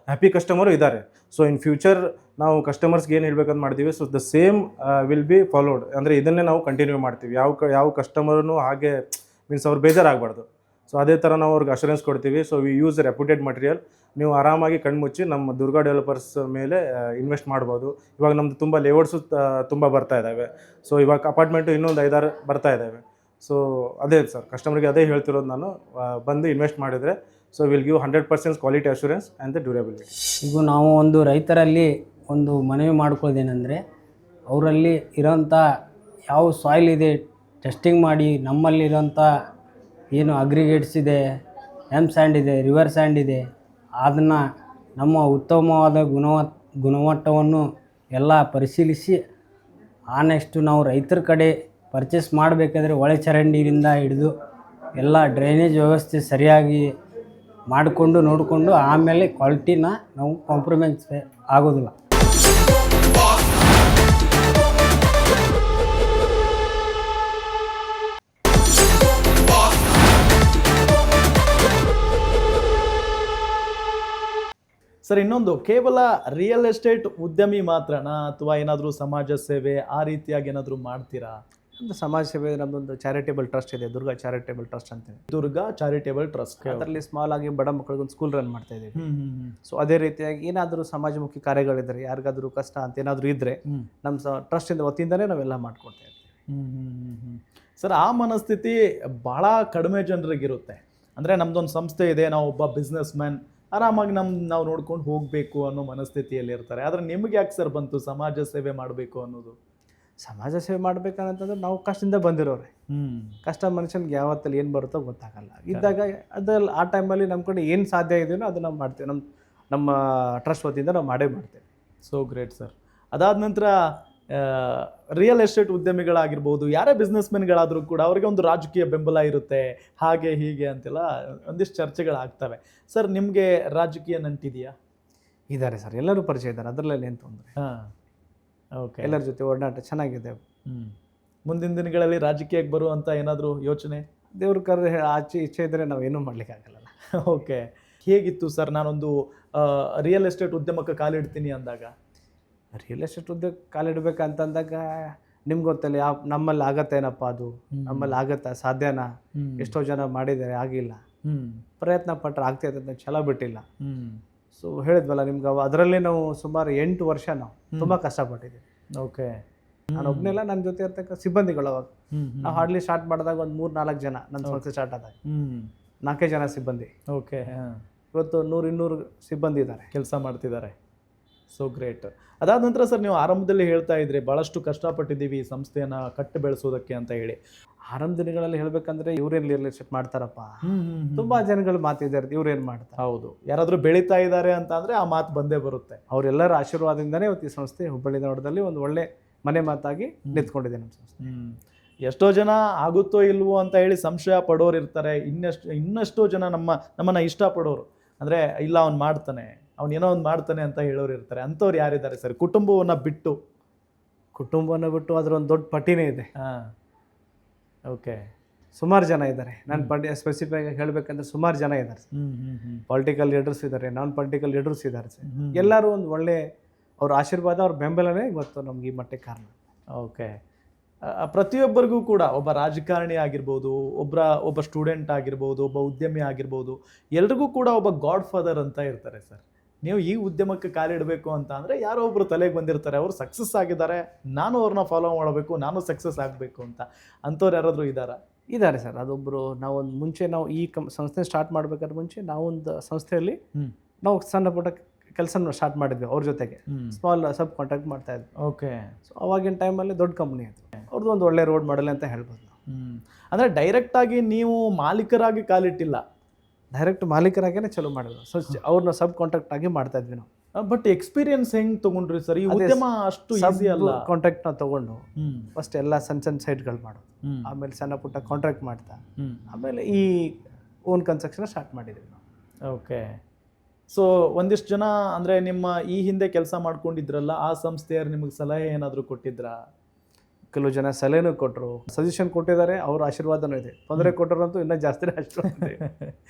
ಹ್ಯಾಪಿ ಕಸ್ಟಮರು ಇದ್ದಾರೆ. ಸೊ ಇನ್ ಫ್ಯೂಚರ್ ನಾವು ಕಸ್ಟಮರ್ಸ್ಗೆ ಏನು ಹೇಳ್ಬೇಕಂತ ಮಾಡ್ತೀವಿ, so the same will be followed. ಅಂದರೆ ಇದನ್ನೇ ನಾವು ಕಂಟಿನ್ಯೂ ಮಾಡ್ತೀವಿ. ಯಾವ ಕಸ್ಟಮರ್ನೂ ಹಾಗೆ ಮೀನ್ಸ್ ಅವ್ರು ಬೇಜಾರಾಗಬಾರ್ದು. ಸೊ ಅದೇ ಥರ ನಾವು ಅವ್ರಿಗೆ ಅಶ್ಯೂರೆನ್ಸ್ ಕೊಡ್ತೀವಿ. So we use reputed material. ನೀವು ಆರಾಮಾಗಿ ಕಣ್ಮುಚ್ಚಿ ನಮ್ಮ ದುರ್ಗಾ ಡೆವಲಪರ್ಸ್ ಮೇಲೆ ಇನ್ವೆಸ್ಟ್ ಮಾಡ್ಬೋದು. ಇವಾಗ ನಮ್ಮದು ತುಂಬ ಲೇಔಟ್ಸು ತುಂಬ ಬರ್ತಾ ಇದ್ದಾವೆ. ಸೊ ಇವಾಗ ಅಪಾರ್ಟ್ಮೆಂಟು ಇನ್ನೊಂದು 5-6 ಬರ್ತಾ ಇದ್ದಾವೆ. ಸೊ ಅದೇ ಸರ್, ಕಸ್ಟಮರ್ಗೆ ಅದೇ ಹೇಳ್ತಿರೋದು ನಾನು, ಬಂದು ಇನ್ವೆಸ್ಟ್ ಮಾಡಿದರೆ so will give 100% quality assurance and the durability. ಈಗ ನಾವು ಒಂದು ರೈತರಲ್ಲಿ ಒಂದು ಮನವಿ ಮಾಡ್ಕೊಳ್ಳೋದೇನೆಂದರೆ, ಅವರಲ್ಲಿ ಇರೋಂಥ ಯಾವ ಸಾಯಿಲ್ ಇದೆ ಟೆಸ್ಟಿಂಗ್ ಮಾಡಿ ನಮ್ಮಲ್ಲಿರೋಂಥ ಏನು ಅಗ್ರಿಗೇಟ್ಸ್ ಇದೆ, ಸ್ಯಾಂಡ್ ಇದೆ, ರಿವರ್ ಸ್ಯಾಂಡ್ ಇದೆ, ಅದನ್ನು ನಮ್ಮ ಉತ್ತಮವಾದ ಗುಣಮಟ್ಟವನ್ನು ಎಲ್ಲ ಪರಿಶೀಲಿಸಿ ನೆಕ್ಸ್ಟು ನಾವು ರೈತರ ಕಡೆ ಪರ್ಚೇಸ್ ಮಾಡಬೇಕಾದ್ರೆ ಒಳ ಚರಂಡಿಯಿಂದ ಹಿಡಿದು ಎಲ್ಲ ಡ್ರೈನೇಜ್ ವ್ಯವಸ್ಥೆ ಸರಿಯಾಗಿ ಮಾಡಿಕೊಂಡು ನೋಡಿಕೊಂಡು ಆಮೇಲೆ ಕ್ವಾಲಿಟಿನ ನಾವು ಕಾಂಪ್ರಮೈಸ್ ಆಗೋದಿಲ್ಲ. ಸರ್, ಇನ್ನೊಂದು, ಕೇವಲ ರಿಯಲ್ ಎಸ್ಟೇಟ್ ಉದ್ಯಮಿ ಮಾತ್ರನಾ ಅಥವಾ ಏನಾದರೂ ಸಮಾಜ ಸೇವೆ ಆ ರೀತಿಯಾಗಿ ಏನಾದರೂ ಮಾಡ್ತೀರಾ? ಒಂದು ಸಮಾಜ ಸೇವೆ, ನಮ್ಮದೊಂದು ಚಾರಿಟೇಬಲ್ ಟ್ರಸ್ಟ್ ಇದೆ, ದುರ್ಗಾ ಚಾರಿಟೇಬಲ್ ಟ್ರಸ್ಟ್ ಅಂತೇಳಿ. ದುರ್ಗಾ ಚಾರಿಟೇಬಲ್ ಟ್ರಸ್ಟ್, ಅದರಲ್ಲಿ ಸ್ಮಾಲ್ ಆಗಿ ಬಡ ಮಕ್ಕಳಿಗೊಂದು ಸ್ಕೂಲ್ ರನ್ ಮಾಡ್ತಾ ಇದ್ದೀವಿ. ಸೊ ಅದೇ ರೀತಿಯಾಗಿ ಏನಾದರೂ ಸಮಾಜಮುಖಿ ಕಾರ್ಯಗಳಿದ್ದಾರೆ, ಯಾರಿಗಾದರೂ ಕಷ್ಟ ಅಂತ ಏನಾದರೂ ಇದ್ದರೆ ನಮ್ಮ ಟ್ರಸ್ಟಿಂದ ವತಿಯಿಂದನೇ ನಾವೆಲ್ಲ ಮಾಡ್ಕೊಡ್ತಾ ಇದ್ದೀವಿ. ಸರ್, ಆ ಮನಸ್ಥಿತಿ ಭಾಳ ಕಡಿಮೆ ಜನರಿಗಿರುತ್ತೆ. ಅಂದರೆ ನಮ್ಮದೊಂದು ಸಂಸ್ಥೆ ಇದೆ, ನಾವು ಒಬ್ಬ ಬಿಸ್ನೆಸ್ ಮ್ಯಾನ್, ಆರಾಮಾಗಿ ನಾವು ನೋಡ್ಕೊಂಡು ಹೋಗಬೇಕು ಅನ್ನೋ ಮನಸ್ಥಿತಿಯಲ್ಲಿ ಇರ್ತಾರೆ. ಆದರೆ ನಿಮ್ಗೆ ಯಾಕೆ ಸರ್ ಬಂತು ಸಮಾಜ ಸೇವೆ ಮಾಡಬೇಕು ಅನ್ನೋದು? ಸಮಾಜ ಸೇವೆ ಮಾಡ್ಬೇಕಂತಂದ್ರೆ ನಾವು ಕಷ್ಟದಿಂದ ಬಂದಿರೋರೆ. ಕಷ್ಟ ಮನುಷ್ಯನಿಗೆ ಯಾವತ್ತಲ್ಲಿ ಏನು ಬರುತ್ತೋ ಗೊತ್ತಾಗಲ್ಲ. ಇದ್ದಾಗ ಅದ್ರಲ್ಲಿ ಆ ಟೈಮಲ್ಲಿ ನಮ್ಮ ಕಡೆ ಏನು ಸಾಧ್ಯ ಇದೆಯೋ ಅದನ್ನು ನಾವು ಮಾಡ್ತೇವೆ. ನಮ್ಮ ಟ್ರಸ್ಟ್ ವತಿಯಿಂದ ನಾವು ಮಾಡೇ ಮಾಡ್ತೇವೆ. So great sir. ಅದಾದ ನಂತರ ರಿಯಲ್ ಎಸ್ಟೇಟ್ ಉದ್ಯಮಿಗಳಾಗಿರ್ಬೋದು, ಯಾರೇ ಬಿಸ್ನೆಸ್ ಮೆನ್ಗಳಾದರೂ ಕೂಡ ಅವರಿಗೆ ಒಂದು ರಾಜಕೀಯ ಬೆಂಬಲ ಇರುತ್ತೆ, ಹಾಗೆ ಹೀಗೆ ಅಂತೆಲ್ಲ ಒಂದಿಷ್ಟು ಚರ್ಚೆಗಳಾಗ್ತವೆ. ಸರ್, ನಿಮಗೆ ರಾಜಕೀಯ ನಂಟಿದೆಯಾ? ಇದ್ದಾರೆ ಸರ್, ಎಲ್ಲರೂ ಪರಿಚಯ ಇದ್ದಾರೆ, ಅದರಲ್ಲಿ ಏನು ತೊಂದರೆ. ಓಕೆ, ಎಲ್ಲರ ಜೊತೆ ಒಡನಾಟ ಚೆನ್ನಾಗಿದೆ. ಮುಂದಿನ ದಿನಗಳಲ್ಲಿ ರಾಜಕೀಯಕ್ಕೆ ಬರುವಂಥ ಏನಾದರೂ ಯೋಚನೆ? ದೇವ್ರ ಕರೆ ಆಚೆ ಇಚ್ಛೆ ಇದ್ದರೆ ನಾವು ಏನೂ ಮಾಡಲಿಕ್ಕಾಗಲ್ಲ. ಓಕೆ, ಹೇಗಿತ್ತು ಸರ್ ನಾನೊಂದು ರಿಯಲ್ ಎಸ್ಟೇಟ್ ಉದ್ಯಮಕ್ಕೆ ಕಾಲಿಡ್ತೀನಿ ಅಂದಾಗ? ರಿಯಲ್ ಎಸ್ಟೇಟ್ ಉದ್ಯೋಗ ಕಾಲಿಡ್ಬೇಕಂತಂದಾಗ ನಿಮ್ಗೆ ಗೊತ್ತಲ್ಲ ಯಾವ ನಮ್ಮಲ್ಲಿ ಆಗತ್ತೇನಪ್ಪ ಅದು, ನಮ್ಮಲ್ಲಿ ಆಗತ್ತಾ, ಸಾಧ್ಯನಾ, ಎಷ್ಟೋ ಜನ ಮಾಡಿದ್ದಾರೆ, ಆಗಿಲ್ಲ. ಪ್ರಯತ್ನ ಪಟ್ಟರೆ ಆಗ್ತೈತೆ ಅಂತ ಛಲ ಬಿಟ್ಟಿಲ್ಲ. ಸೊ ಹೇಳಿದ್ವಲ್ಲ ನಿಮ್ಗೆ, ಅದರಲ್ಲಿ ನಾವು ಸುಮಾರು 8 ವರ್ಷ ನಾವು ತುಂಬ ಕಷ್ಟಪಟ್ಟಿದ್ದೀವಿ. ಓಕೆ. ನಾನು ಒಬ್ಬನೆಲ್ಲ ನನ್ನ ಜೊತೆ ಇರ್ತಕ್ಕ ಸಿಬ್ಬಂದಿಗಳು ಅವಾಗ ನಾವು ಹಾರ್ಡ್ಲಿ ಸ್ಟಾರ್ಟ್ ಮಾಡಿದಾಗ ಒಂದು 3-4 ಜನ ನನ್ನ ಸಂಸ್ಥೆ ಸ್ಟಾರ್ಟ್ ಆದಾಗ 4 ಜನ ಸಿಬ್ಬಂದಿ. ಓಕೆ. ಇವತ್ತು 100-200 ಸಿಬ್ಬಂದಿ ಇದ್ದಾರೆ, ಕೆಲಸ ಮಾಡ್ತಿದ್ದಾರೆ. So great. ಅದಾದ ನಂತರ ಸರ್, ನೀವು ಆರಂಭದಲ್ಲಿ ಹೇಳ್ತಾ ಇದ್ರಿ ಭಾಳಷ್ಟು ಕಷ್ಟಪಟ್ಟಿದ್ದೀವಿ ಈ ಸಂಸ್ಥೆಯನ್ನು ಕಟ್ಟಿ ಬೆಳೆಸೋದಕ್ಕೆ ಅಂತ ಹೇಳಿ. ಆರಂಭ ದಿನಗಳಲ್ಲಿ ಹೇಳ್ಬೇಕಂದ್ರೆ ಇವ್ರೇನು ರಿಯಲ್ ಎಸ್ಟೇಟ್ ಮಾಡ್ತಾರಪ್ಪ, ತುಂಬಾ ಜನಗಳು ಮಾತಿದ್ದಾರೆ, ಇವ್ರೇನು ಮಾಡ್ತಾರೆ. ಹೌದು, ಯಾರಾದರೂ ಬೆಳೀತಾ ಇದ್ದಾರೆ ಅಂತ ಅಂದರೆ ಆ ಮಾತು ಬಂದೇ ಬರುತ್ತೆ. ಅವರೆಲ್ಲರ ಆಶೀರ್ವಾದದಿಂದನೇ ಇವತ್ತು ಈ ಸಂಸ್ಥೆ ಹುಬ್ಬಳ್ಳಿ ಧಾರವಾಡದಲ್ಲಿ ಒಂದು ಒಳ್ಳೆ ಮನೆ ಮಾತಾಗಿ ನಿಂತ್ಕೊಂಡಿದೆ ನಮ್ಮ ಸಂಸ್ಥೆ. ಎಷ್ಟೋ ಜನ ಆಗುತ್ತೋ ಇಲ್ವೋ ಅಂತ ಹೇಳಿ ಸಂಶಯ ಪಡೋರು ಇರ್ತಾರೆ. ಇನ್ನೆಷ್ಟೋ ಜನ ನಮ್ಮನ್ನು ಇಷ್ಟಪಡೋರು, ಅಂದರೆ ಇಲ್ಲ ಅವ್ನು ಮಾಡ್ತಾನೆ, ಅವ್ನು ಏನೋ ಒಂದು ಮಾಡ್ತಾನೆ ಅಂತ ಹೇಳೋರು ಇರ್ತಾರೆ. ಅಂಥವ್ರು ಯಾರಿದ್ದಾರೆ ಸರ್? ಕುಟುಂಬವನ್ನು ಬಿಟ್ಟು ಅದರ ಒಂದು ದೊಡ್ಡ ಪಟ್ಟಿನೇ ಇದೆ. ಓಕೆ. ಸುಮಾರು ಜನ ಇದ್ದಾರೆ. ನಾನು ಸ್ಪೆಸಿಫಿಕ್ ಆಗಿ ಹೇಳಬೇಕಂದ್ರೆ ಸುಮಾರು ಜನ ಇದ್ದಾರೆ. ಪೊಲಿಟಿಕಲ್ ಲೀಡರ್ಸ್ ಇದ್ದಾರೆ, ನಾನ್ ಪೊಲಿಟಿಕಲ್ ಲೀಡರ್ಸ್ ಇದ್ದಾರೆ ಸರ್. ಎಲ್ಲರೂ ಒಂದು ಒಳ್ಳೆ ಅವ್ರ ಆಶೀರ್ವಾದ, ಅವ್ರ ಬೆಂಬಲನೇ ಇವತ್ತು ನಮ್ಗೆ ಈ ಮಟ್ಟಕ್ಕೆ ಕಾರಣ. ಓಕೆ. ಪ್ರತಿಯೊಬ್ಬರಿಗೂ ಕೂಡ, ಒಬ್ಬ ರಾಜಕಾರಣಿ ಆಗಿರ್ಬೋದು, ಒಬ್ಬ ಸ್ಟೂಡೆಂಟ್ ಆಗಿರ್ಬೋದು, ಒಬ್ಬ ಉದ್ಯಮಿ ಆಗಿರ್ಬೋದು, ಎಲ್ರಿಗೂ ಕೂಡ ಒಬ್ಬ ಗಾಡ್ ಫಾದರ್ ಅಂತ ಇರ್ತಾರೆ ಸರ್. ನೀವು ಈ ಉದ್ಯಮಕ್ಕೆ ಕಾಲಿಡಬೇಕು ಅಂತ ಅಂದರೆ ಯಾರೋ ಒಬ್ಬರು ತಲೆಗೆ ಬಂದಿರ್ತಾರೆ, ಅವರು ಸಕ್ಸಸ್ ಆಗಿದ್ದಾರೆ, ನಾನು ಅವ್ರನ್ನ ಫಾಲೋ ಮಾಡಬೇಕು, ನಾನು ಸಕ್ಸಸ್ ಆಗಬೇಕು ಅಂತ. ಅಂಥವ್ರು ಯಾರಾದರೂ ಇದ್ದಾರೆ ಸರ್. ಅದೊಬ್ಬರು ನಾವೊಂದು ಮುಂಚೆ ನಾವು ಈ ಸಂಸ್ಥೆ ಸ್ಟಾರ್ಟ್ ಮಾಡಬೇಕಾದ್ರೆ ಮುಂಚೆ ನಾವೊಂದು ಸಂಸ್ಥೆಯಲ್ಲಿ ನಾವು ಸಣ್ಣ ಪುಟ್ಟ ಕೆಲಸ ಸ್ಟಾರ್ಟ್ ಮಾಡಿದ್ವಿ ಅವ್ರ ಜೊತೆಗೆ, ಸ್ಮಾಲ್ ಸಬ್ ಕಾಂಟ್ರಾಕ್ಟ್ ಮಾಡ್ತಾ ಇದ್ವಿ. ಓಕೆ. ಸೊ ಅವಾಗಿನ ಟೈಮಲ್ಲಿ ದೊಡ್ಡ ಕಂಪ್ನಿ ಅದು, ಅವ್ರದ್ದು ಒಂದು ಒಳ್ಳೆ ರೋಡ್ ಮಾಡಲ್ ಅಂತ ಹೇಳ್ಬೋದು ನಾವು. ಅಂದರೆ ಡೈರೆಕ್ಟಾಗಿ ನೀವು ಮಾಲೀಕರಾಗಿ ಕಾಲಿಟ್ಟಿಲ್ಲ, ಡೈರೆಕ್ಟ್ ಮಾಲೀಕರಾಗೇ ಚಲೋ ಮಾಡಿದ್ರು. ಸೊ ಅವ್ರನ್ನ ಸಬ್ ಕಾಂಟ್ರಾಕ್ಟ್ ಆಗಿ ಮಾಡ್ತಾ ಇದ್ವಿ ನಾವು. ಬಟ್ ಎಕ್ಸ್ಪೀರಿಯನ್ಸ್ ಹೆಂಗೆ ತೊಗೊಂಡ್ರಿ ಸರ್? ಈ ಉದ್ಯಮ ಅಷ್ಟು ಈಸಿ ಅಲ್ಲ. ಕಾಂಟ್ರಾಕ್ಟ್ನ ತೊಗೊಂಡು ಫಸ್ಟ್ ಎಲ್ಲ ಸಣ್ಣ ಸೈಟ್ಗಳು ಮಾಡೋದು, ಆಮೇಲೆ ಸಣ್ಣ ಪುಟ್ಟ ಕಾಂಟ್ರಾಕ್ಟ್ ಮಾಡ್ತಾ, ಆಮೇಲೆ ಈ ಓನ್ ಕನ್ಸ್ಟ್ರಕ್ಷನ್ ಸ್ಟಾರ್ಟ್ ಮಾಡಿದ್ವಿ ನಾವು. ಓಕೆ. ಸೊ ಒಂದಿಷ್ಟು ಜನ ಅಂದರೆ ನಿಮ್ಮ ಈ ಹಿಂದೆ ಕೆಲಸ ಮಾಡ್ಕೊಂಡಿದ್ರಲ್ಲ, ಆ ಸಂಸ್ಥೆಯವ್ರು ನಿಮಗೆ ಸಲಹೆ ಏನಾದರೂ ಕೊಟ್ಟಿದ್ರಾ? ಕೆಲವು ಜನ ಸಲಹೆನೂ ಕೊಟ್ಟರು, ಸಜೆಷನ್ ಕೊಟ್ಟಿದ್ದಾರೆ, ಅವ್ರ ಆಶೀರ್ವಾದನೂ ಇದೆ. ತೊಂದರೆ ಕೊಟ್ಟರಂತೂ ಇನ್ನೂ ಜಾಸ್ತಿನೇ ಆಶೀರ್ವಾದ ಇದೆ.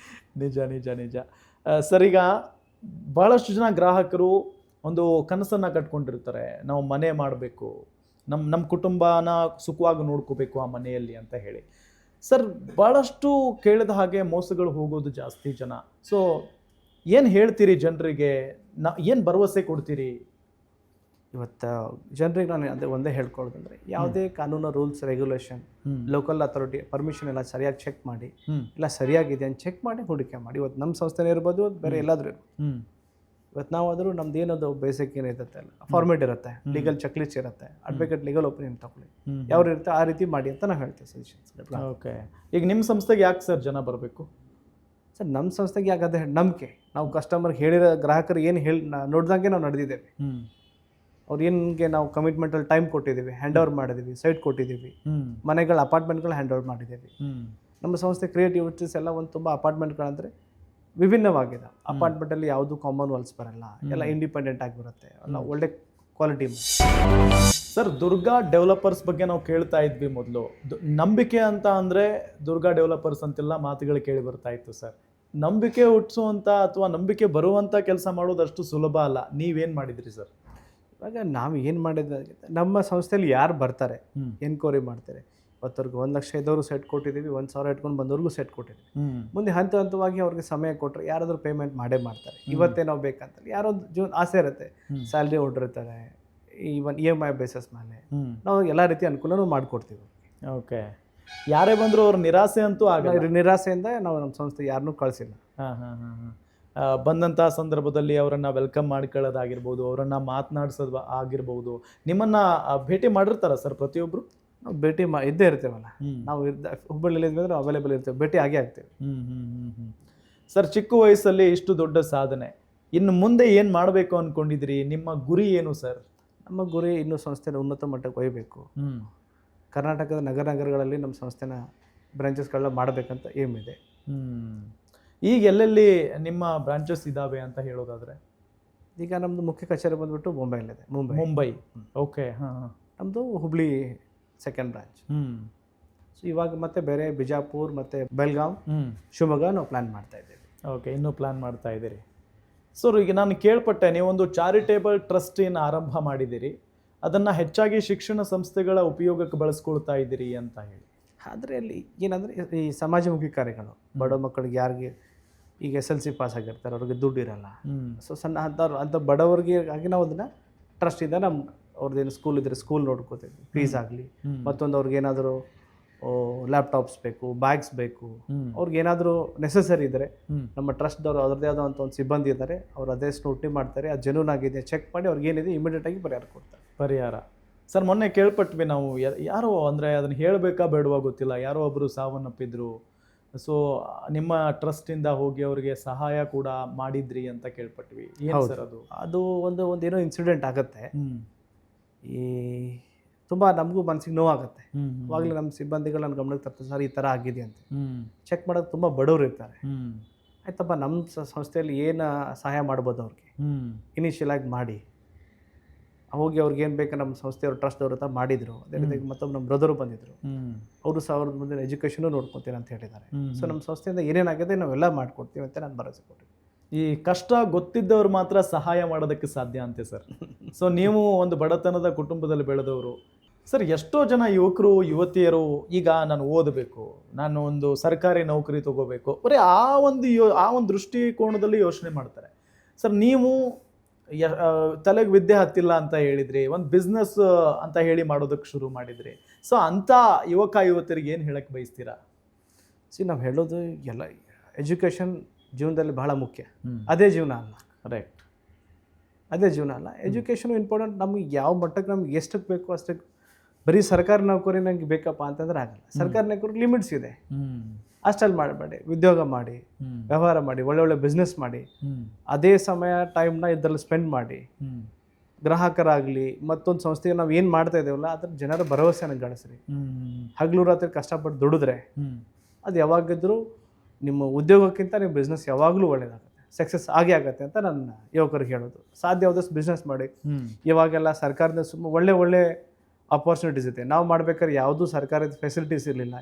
ನಿಜ ನಿಜ ನಿಜ. ಸರ್, ಈಗ ಭಾಳಷ್ಟು ಜನ ಗ್ರಾಹಕರು ಒಂದು ಕನಸನ್ನು ಕಟ್ಕೊಂಡಿರ್ತಾರೆ, ನಾವು ಮನೆ ಮಾಡಬೇಕು, ನಮ್ಮ ಕುಟುಂಬನ ಸುಖವಾಗಿ ನೋಡ್ಕೋಬೇಕು ಆ ಮನೆಯಲ್ಲಿ ಅಂತ ಹೇಳಿ. ಸರ್, ಭಾಳಷ್ಟು ಕೇಳಿದ ಹಾಗೆ ಮೋಸಗಳು ಹೋಗೋದು ಜಾಸ್ತಿ ಜನ. ಸೊ ಏನು ಹೇಳ್ತೀರಿ ಜನರಿಗೆ? ಏನು ಭರವಸೆ ಕೊಡ್ತೀರಿ? ಇವತ್ತು ಜನರಿಗೆ ನಾನು ಅದೇ ಒಂದೇ ಹೇಳ್ಕೊಳ್ಳೋದಂದ್ರೆ, ಯಾವುದೇ ಕಾನೂನು, rules, regulation, local authority permission ಎಲ್ಲ ಸರಿಯಾಗಿ ಚೆಕ್ ಮಾಡಿ, ಇಲ್ಲ ಸರಿಯಾಗಿದೆ ಅಂತ ಚೆಕ್ ಮಾಡಿ ಹೂಡಿಕೆ ಮಾಡಿ. ಇವತ್ತು ನಮ್ಮ ಸಂಸ್ಥೆನೇ ಇರ್ಬೋದು, ಬೇರೆ ಎಲ್ಲಾದರೂ ಇರ್ಬೋದು. ಇವತ್ತು ನಾವಾದರೂ ನಮ್ದು ಏನದು ಬೇಸಿಕ್ ಏನಿರುತ್ತೆ ಅಲ್ಲ, ಫಾರ್ಮೇಟ್ ಇರುತ್ತೆ, ಲೀಗಲ್ ಚೆಕ್ ಲಿಸ್ಟ್ ಇರುತ್ತೆ, ಅಡ್ವೊಕೇಟ್ ಲೀಗಲ್ ಒಪಿನಿಯನ್ ತಗೊಳ್ಳಿ, ಯಾವ ಇರುತ್ತೆ ಆ ರೀತಿ ಮಾಡಿ ಅಂತ ನಾವು ಹೇಳ್ತೀವಿ ಸಜೆಷನ್ಸ್. ಓಕೆ. ಈಗ ನಿಮ್ಮ ಸಂಸ್ಥೆಗೆ ಯಾಕೆ ಸರ್ ಜನ ಬರಬೇಕು? ಸರ್, ನಮ್ಮ ಸಂಸ್ಥೆಗೆ ಯಾಕಂದರೆ ನಂಬಿಕೆ. ನಾವು ಕಸ್ಟಮರ್ಗೆ ಹೇಳಿರೋ ಗ್ರಾಹಕರು ಏನು ನೋಡ್ದಂಗೆ ನಾವು ನಡೆದಿದ್ದೇವೆ. ಅವ್ರು ಏನಿಗೆ ನಾವು ಕಮಿಟ್ಮೆಂಟಲ್ಲಿ ಟೈಮ್ ಕೊಟ್ಟಿದ್ದೀವಿ, ಹ್ಯಾಂಡ್ ಓವರ್ ಮಾಡಿದ್ದೀವಿ, ಸೈಟ್ ಕೊಟ್ಟಿದ್ದೀವಿ, ಮನೆಗಳು, ಅಪಾರ್ಟ್ಮೆಂಟ್ಗಳು ಹ್ಯಾಂಡ್ ಓವರ್ ಮಾಡಿದ್ದೀವಿ. ನಮ್ಮ ಸಂಸ್ಥೆ ಕ್ರಿಯೇಟಿವಿಟೀಸ್ ಎಲ್ಲ ಒಂದು ತುಂಬ ಅಪಾರ್ಟ್ಮೆಂಟ್ಗಳಂದರೆ ವಿಭಿನ್ನವಾಗಿದೆ. ಅಪಾರ್ಟ್ಮೆಂಟಲ್ಲಿ ಯಾವುದು ಕಾಮನ್ವೆಲ್ಸ್ ಬರಲ್ಲ, ಎಲ್ಲ ಇಂಡಿಪೆಂಡೆಂಟ್ ಆಗಿ ಬರುತ್ತೆ, ಎಲ್ಲ ಒಳ್ಳೆ ಕ್ವಾಲಿಟಿ. ಸರ್, ದುರ್ಗಾ ಡೆವಲಪರ್ಸ್ ಬಗ್ಗೆ ನಾವು ಕೇಳ್ತಾ ಇದ್ವಿ ಮೊದಲು. ನಂಬಿಕೆ ಅಂತ ಅಂದರೆ ದುರ್ಗಾ ಡೆವಲಪರ್ಸ್ ಅಂತೆಲ್ಲ ಮಾತುಗಳು ಕೇಳಿ ಬರ್ತಾ ಇತ್ತು ಸರ್. ನಂಬಿಕೆ ಹುಟ್ಟಿಸುವಂಥ ಅಥವಾ ನಂಬಿಕೆ ಬರುವಂಥ ಕೆಲಸ ಮಾಡೋದು ಅಷ್ಟು ಸುಲಭ ಅಲ್ಲ. ನೀವೇನು ಮಾಡಿದ್ರಿ ಸರ್? ಇವಾಗ ನಾವು ಏನು ಮಾಡಿದ್ರೆ, ನಮ್ಮ ಸಂಸ್ಥೆಯಲ್ಲಿ ಯಾರು ಬರ್ತಾರೆ ಎನ್ಕ್ವೈರಿ ಮಾಡ್ತಾರೆ, ಇವತ್ತವರೆಗೂ 1 ಲಕ್ಷ ಇದ್ದವರು ಸೆಟ್ ಕೊಟ್ಟಿದ್ದೀವಿ, 1,000 ಇಟ್ಕೊಂಡು ಬಂದವ್ರಿಗೂ ಸೆಟ್ ಕೊಟ್ಟಿದ್ದೀವಿ. ಮುಂದೆ ಹಂತವಾಗಿ ಅವ್ರಿಗೆ ಸಮಯ ಕೊಟ್ಟರೆ ಯಾರಾದರೂ ಪೇಮೆಂಟ್ ಮಾಡೇ ಮಾಡ್ತಾರೆ. ಇವತ್ತೇ ನಾವು ಬೇಕಂತಲ್ಲ, ಯಾರೊಂದು ಆಸೆ ಇರುತ್ತೆ, ಸ್ಯಾಲ್ರಿ ಹೊಡ್ಡಿರ್ತಾರೆ, ಈವನ್ EMI ಬೇಸಸ್ ಮೇಲೆ ನಾವು ಎಲ್ಲ ರೀತಿ ಅನುಕೂಲನೂ ಮಾಡಿಕೊಡ್ತೀವಿ. ಓಕೆ. ಯಾರೇ ಬಂದರೂ ಅವ್ರ ನಿರಾಸೆ ಅಂತೂ ಆಗಲ್ಲ. ನಿರಾಸೆಯಿಂದ ನಾವು ನಮ್ಮ ಸಂಸ್ಥೆ ಯಾರನ್ನೂ ಕಳಿಸಿಲ್ಲ. ಬಂದಂಥ ಸಂದರ್ಭದಲ್ಲಿ ಅವರನ್ನು ವೆಲ್ಕಮ್ ಮಾಡ್ಕೊಳ್ಳೋದಾಗಿರ್ಬೋದು, ಅವರನ್ನು ಮಾತನಾಡಿಸೋದು ಆಗಿರ್ಬೋದು. ನಿಮ್ಮನ್ನು ಭೇಟಿ ಮಾಡಿರ್ತಾರ ಸರ್ ಪ್ರತಿಯೊಬ್ಬರು? ನಾವು ಭೇಟಿ ಇದ್ದೇ ಇರ್ತೇವಲ್ಲ, ನಾವು ಹುಬ್ಬಳ್ಳಿಯಲ್ಲಿ ಇದ್ವಿ ಅಂದರೆ ಅವೈಲೇಬಲ್ ಇರ್ತೇವೆ, ಭೇಟಿ ಆಗೇ ಆಗ್ತೇವೆ. ಸರ್, ಚಿಕ್ಕ ವಯಸ್ಸಲ್ಲಿ ಇಷ್ಟು ದೊಡ್ಡ ಸಾಧನೆ, ಇನ್ನು ಮುಂದೆ ಏನು ಮಾಡಬೇಕು ಅಂದ್ಕೊಂಡಿದ್ದೀರಿ? ನಿಮ್ಮ ಗುರಿ ಏನು ಸರ್? ನಮ್ಮ ಗುರಿ ಇನ್ನೂ ಸಂಸ್ಥೆನ ಉನ್ನತ ಮಟ್ಟಕ್ಕೆ ಒಯ್ಯಬೇಕು. ಕರ್ನಾಟಕದ ನಗರಗಳಲ್ಲಿ ನಮ್ಮ ಸಂಸ್ಥೆನ ಬ್ರಾಂಚಸ್ಗಳನ್ನ ಮಾಡಬೇಕಂತ ಏಮ್ ಇದೆ. ಈಗ ಎಲ್ಲೆಲ್ಲಿ ನಿಮ್ಮ ಬ್ರಾಂಚಸ್ ಇದ್ದಾವೆ ಅಂತ ಹೇಳೋದಾದರೆ? ಈಗ ನಮ್ಮದು ಮುಖ್ಯ ಕಚೇರಿ ಬಂದುಬಿಟ್ಟು ಮುಂಬೈಲಿದೆ, ಮುಂಬೈ. ಓಕೆ. ನಮ್ಮದು ಹುಬ್ಳಿ ಸೆಕೆಂಡ್ ಬ್ರಾಂಚ್. ಸೊ ಇವಾಗ ಮತ್ತೆ ಬೇರೆ ಬಿಜಾಪುರ್ ಮತ್ತು ಬೆಲ್ಗಾಂ, ಶಿವಮೊಗ್ಗ ನಾವು ಪ್ಲ್ಯಾನ್ ಮಾಡ್ತಾ ಇದ್ದೀವಿ. ಓಕೆ, ಇನ್ನೂ ಪ್ಲ್ಯಾನ್ ಮಾಡ್ತಾ ಇದ್ದೀರಿ. ಸರ್ ಈಗ ನಾನು ಕೇಳ್ಪಟ್ಟೆ ನೀವೊಂದು ಚಾರಿಟೇಬಲ್ ಟ್ರಸ್ಟಿನ ಆರಂಭ ಮಾಡಿದ್ದೀರಿ, ಅದನ್ನು ಹೆಚ್ಚಾಗಿ ಶಿಕ್ಷಣ ಸಂಸ್ಥೆಗಳ ಉಪಯೋಗಕ್ಕೆ ಬಳಸ್ಕೊಳ್ತಾ ಇದ್ದೀರಿ ಅಂತ ಹೇಳಿ. ಆದರೆ ಅಲ್ಲಿ ಏನಂದರೆ ಈ ಸಮಾಜಮುಖಿ ಕಾರ್ಯಗಳು ಬಡ ಮಕ್ಕಳಿಗೆ ಯಾರಿಗೆ ಈಗ SLC ಪಾಸ್ ಆಗಿರ್ತಾರೆ ಅವ್ರಿಗೆ ದುಡ್ಡು ಇರಲ್ಲ, ಸೊ ಸಣ್ಣ ಅಂಥ ಬಡವರಿಗೆ ಆಗಿ ನಾವು ಅದನ್ನು ಟ್ರಸ್ಟಿಂದ ನಮ್ಮ ಅವ್ರದ್ದೇನು ಸ್ಕೂಲ್ ಇದ್ದರೆ ಸ್ಕೂಲ್ ನೋಡ್ಕೋತೀವಿ, ಫೀಸ್ ಆಗಲಿ, ಮತ್ತೊಂದು ಅವ್ರಿಗೆ ಏನಾದರೂ ಲ್ಯಾಪ್ಟಾಪ್ಸ್ ಬೇಕು, ಬ್ಯಾಗ್ಸ್ ಬೇಕು, ಅವ್ರಿಗೆ ಏನಾದರೂ ನೆಸಸರಿ ಇದ್ದರೆ ನಮ್ಮ ಟ್ರಸ್ಟ್ದವರು ಅದರದೇ ಆದಂಥ ಒಂದು ಸಿಬ್ಬಂದಿ ಇದ್ದಾರೆ, ಅವ್ರು ಅದೇ ಸ್ನೂಟಿ ಮಾಡ್ತಾರೆ, ಅದು ಜೆನ್ಯೂನ್ ಆಗಿದೆ ಚೆಕ್ ಮಾಡಿ ಅವ್ರಿಗೆ ಏನಿದೆ ಇಮಿಡಿಯೇಟಾಗಿ ಪರಿಹಾರ ಕೊಡ್ತಾರೆ. ಪರಿಹಾರ ಸರ್ ಮೊನ್ನೆ ಕೇಳ್ಪಟ್ವಿ ನಾವು, ಯಾರೋ ಅಂದರೆ ಅದನ್ನು ಹೇಳಬೇಕಾ ಬೇಡವಾ ಗೊತ್ತಿಲ್ಲ, ಯಾರೋ ಒಬ್ಬರು ಸಾವನ್ನಪ್ಪಿದ್ರು, ಸೊ ನಿಮ್ಮ ಟ್ರಸ್ಟಿಂದ ಹೋಗಿ ಅವರಿಗೆ ಸಹಾಯ ಕೂಡ ಮಾಡಿದ್ರಿ ಅಂತ ಕೇಳ್ಪಟ್ವಿ. ಏನು ಸರ್ ಅದು ಒಂದೇನೋ ಇನ್ಸಿಡೆಂಟ್ ಆಗುತ್ತೆ, ಈ ತುಂಬ ನಮಗೂ ಮನಸ್ಸಿಗೆ ನೋವಾಗುತ್ತೆ. ಅವಾಗಲೇ ನಮ್ಮ ಸಿಬ್ಬಂದಿಗಳು ನನ್ನ ಗಮನಕ್ಕೆ ತರ್ತಾರೆ, ಸರ್ ಈ ಥರ ಆಗಿದೆ ಅಂತ. ಚೆಕ್ ಮಾಡೋದು ತುಂಬ ಬಡವರು ಇರ್ತಾರೆ, ಆಯ್ತಪ್ಪ ನಮ್ಮ ಸಂಸ್ಥೆಯಲ್ಲಿ ಏನು ಸಹಾಯ ಮಾಡ್ಬೋದು ಅವ್ರಿಗೆ ಇನಿಷಿಯಲ್ ಆಗಿ ಮಾಡಿ ಹೋಗಿ ಅವ್ರಿಗೆ ಏನು ಬೇಕು ನಮ್ಮ ಸಂಸ್ಥೆಯವರು ಟ್ರಸ್ಟ್ದವ್ರ ಹತ್ರ ಮಾಡಿದರು. ಅದೇ ರೀತಿ ಮತ್ತೊಬ್ಬ ನಮ್ಮ ಬ್ರದರು ಬಂದಿದ್ದರು, ಅವರು ಸಹ ಅವ್ರ ಮುಂದೆ ಎಜುಕೇಷನು ನೋಡ್ಕೊತೀನಿ ಅಂತ ಹೇಳಿದ್ದಾರೆ. ಸೊ ನಮ್ಮ ಸಂಸ್ಥೆಯಿಂದ ಏನೇನಾಗಿದೆ ನಾವೆಲ್ಲ ಮಾಡ್ಕೊಡ್ತೀವಿ ಅಂತ ನಾನು ಭರವಸೆ ಕೊಟ್ಟಿದ್ದೆ. ಈ ಕಷ್ಟ ಗೊತ್ತಿದ್ದವ್ರು ಮಾತ್ರ ಸಹಾಯ ಮಾಡೋದಕ್ಕೆ ಸಾಧ್ಯ ಅಂತೆ ಸರ್. ಸೊ ನೀವು ಒಂದು ಬಡತನದ ಕುಟುಂಬದಲ್ಲಿ ಬೆಳೆದವರು ಸರ್. ಎಷ್ಟೋ ಜನ ಯುವಕರು ಯುವತಿಯರು ಈಗ ನಾನು ಓದಬೇಕು, ನಾನು ಒಂದು ಸರ್ಕಾರಿ ನೌಕರಿ ತಗೋಬೇಕು, ಬರೀ ಆ ಒಂದು ದೃಷ್ಟಿಕೋನದಲ್ಲಿ ಯೋಚನೆ ಮಾಡ್ತಾರೆ ಸರ್. ನೀವು ತಲೆಗೆ ವಿದ್ಯೆ ಹತ್ತಿಲ್ಲ ಅಂತ ಹೇಳಿದ್ರಿ, ಒಂದು ಬಿಸ್ನೆಸ್ ಅಂತ ಹೇಳಿ ಮಾಡೋದಕ್ಕೆ ಶುರು ಮಾಡಿದ್ರಿ. ಸೊ ಅಂಥ ಯುವಕ ಯುವತಿಯರಿಗೆ ಏನು ಹೇಳಕ್ಕೆ ಬಯಸ್ತೀರಾ? ನಾವು ಹೇಳೋದು ಎಲ್ಲ ಎಜುಕೇಷನ್ ಜೀವನದಲ್ಲಿ ಬಹಳ ಮುಖ್ಯ, ಅದೇ ಜೀವನ ಅಲ್ಲ. ರೈಟ್, ಅದೇ ಜೀವನ ಅಲ್ಲ. Education important. ನಮಗೆ ಯಾವ ಮಟ್ಟಕ್ಕೆ ನಮ್ಗೆ ಎಷ್ಟಕ್ಕೆ ಬೇಕು ಅಷ್ಟಕ್ಕೆ. ಬರೀ ಸರ್ಕಾರಿ ನೌಕರಿ ನಂಗೆ ಬೇಕಪ್ಪ ಅಂತಂದ್ರೆ ಆಗಲ್ಲ. ಸರ್ಕಾರಿ ನೌಕರಿ ಲಿಮಿಟ್ಸ್ ಇದೆ, ಅಷ್ಟಲ್ಲಿ ಮಾಡಬೇಡಿ. ಉದ್ಯೋಗ ಮಾಡಿ, ವ್ಯವಹಾರ ಮಾಡಿ, ಒಳ್ಳೊಳ್ಳೆ ಬಿಸ್ನೆಸ್ ಮಾಡಿ, ಅದೇ ಸಮಯ ಟೈಮ್ನ ಇದರಲ್ಲಿ ಸ್ಪೆಂಡ್ ಮಾಡಿ. ಗ್ರಾಹಕರಾಗಲಿ ಮತ್ತೊಂದು ಸಂಸ್ಥೆಗೆ ನಾವು ಏನು ಮಾಡ್ತಾ ಇದ್ದೇವಲ್ಲ ಅದ್ರ ಜನರ ಭರವಸೆನ ಗಳಿಸ್ರಿ. ಹಗಲು ರಾತ್ರಿ ಕಷ್ಟಪಟ್ಟು ದುಡಿದ್ರೆ ಅದು ಯಾವಾಗಿದ್ರೂ ನಿಮ್ಮ ಉದ್ಯೋಗಕ್ಕಿಂತ ನಿಮ್ಮ ಬಿಸ್ನೆಸ್ ಯಾವಾಗಲೂ ಒಳ್ಳೆಯದಾಗುತ್ತೆ, ಸಕ್ಸಸ್ ಆಗೇ ಆಗುತ್ತೆ ಅಂತ ನನ್ನ ಯುವಕರಿಗೆ ಹೇಳೋದು. ಸಾಧ್ಯವಾದಷ್ಟು ಬಿಸ್ನೆಸ್ ಮಾಡಿ. ಇವಾಗೆಲ್ಲ ಸರ್ಕಾರದ ಒಳ್ಳೆ ಅಪರ್ಚುನಿಟೀಸ್ ಇದೆ. ನಾವು ಮಾಡ್ಬೇಕಾದ್ರೆ ಯಾವುದೂ ಸರ್ಕಾರದ ಫೆಸಿಲಿಟೀಸ್ ಇರಲಿಲ್ಲ.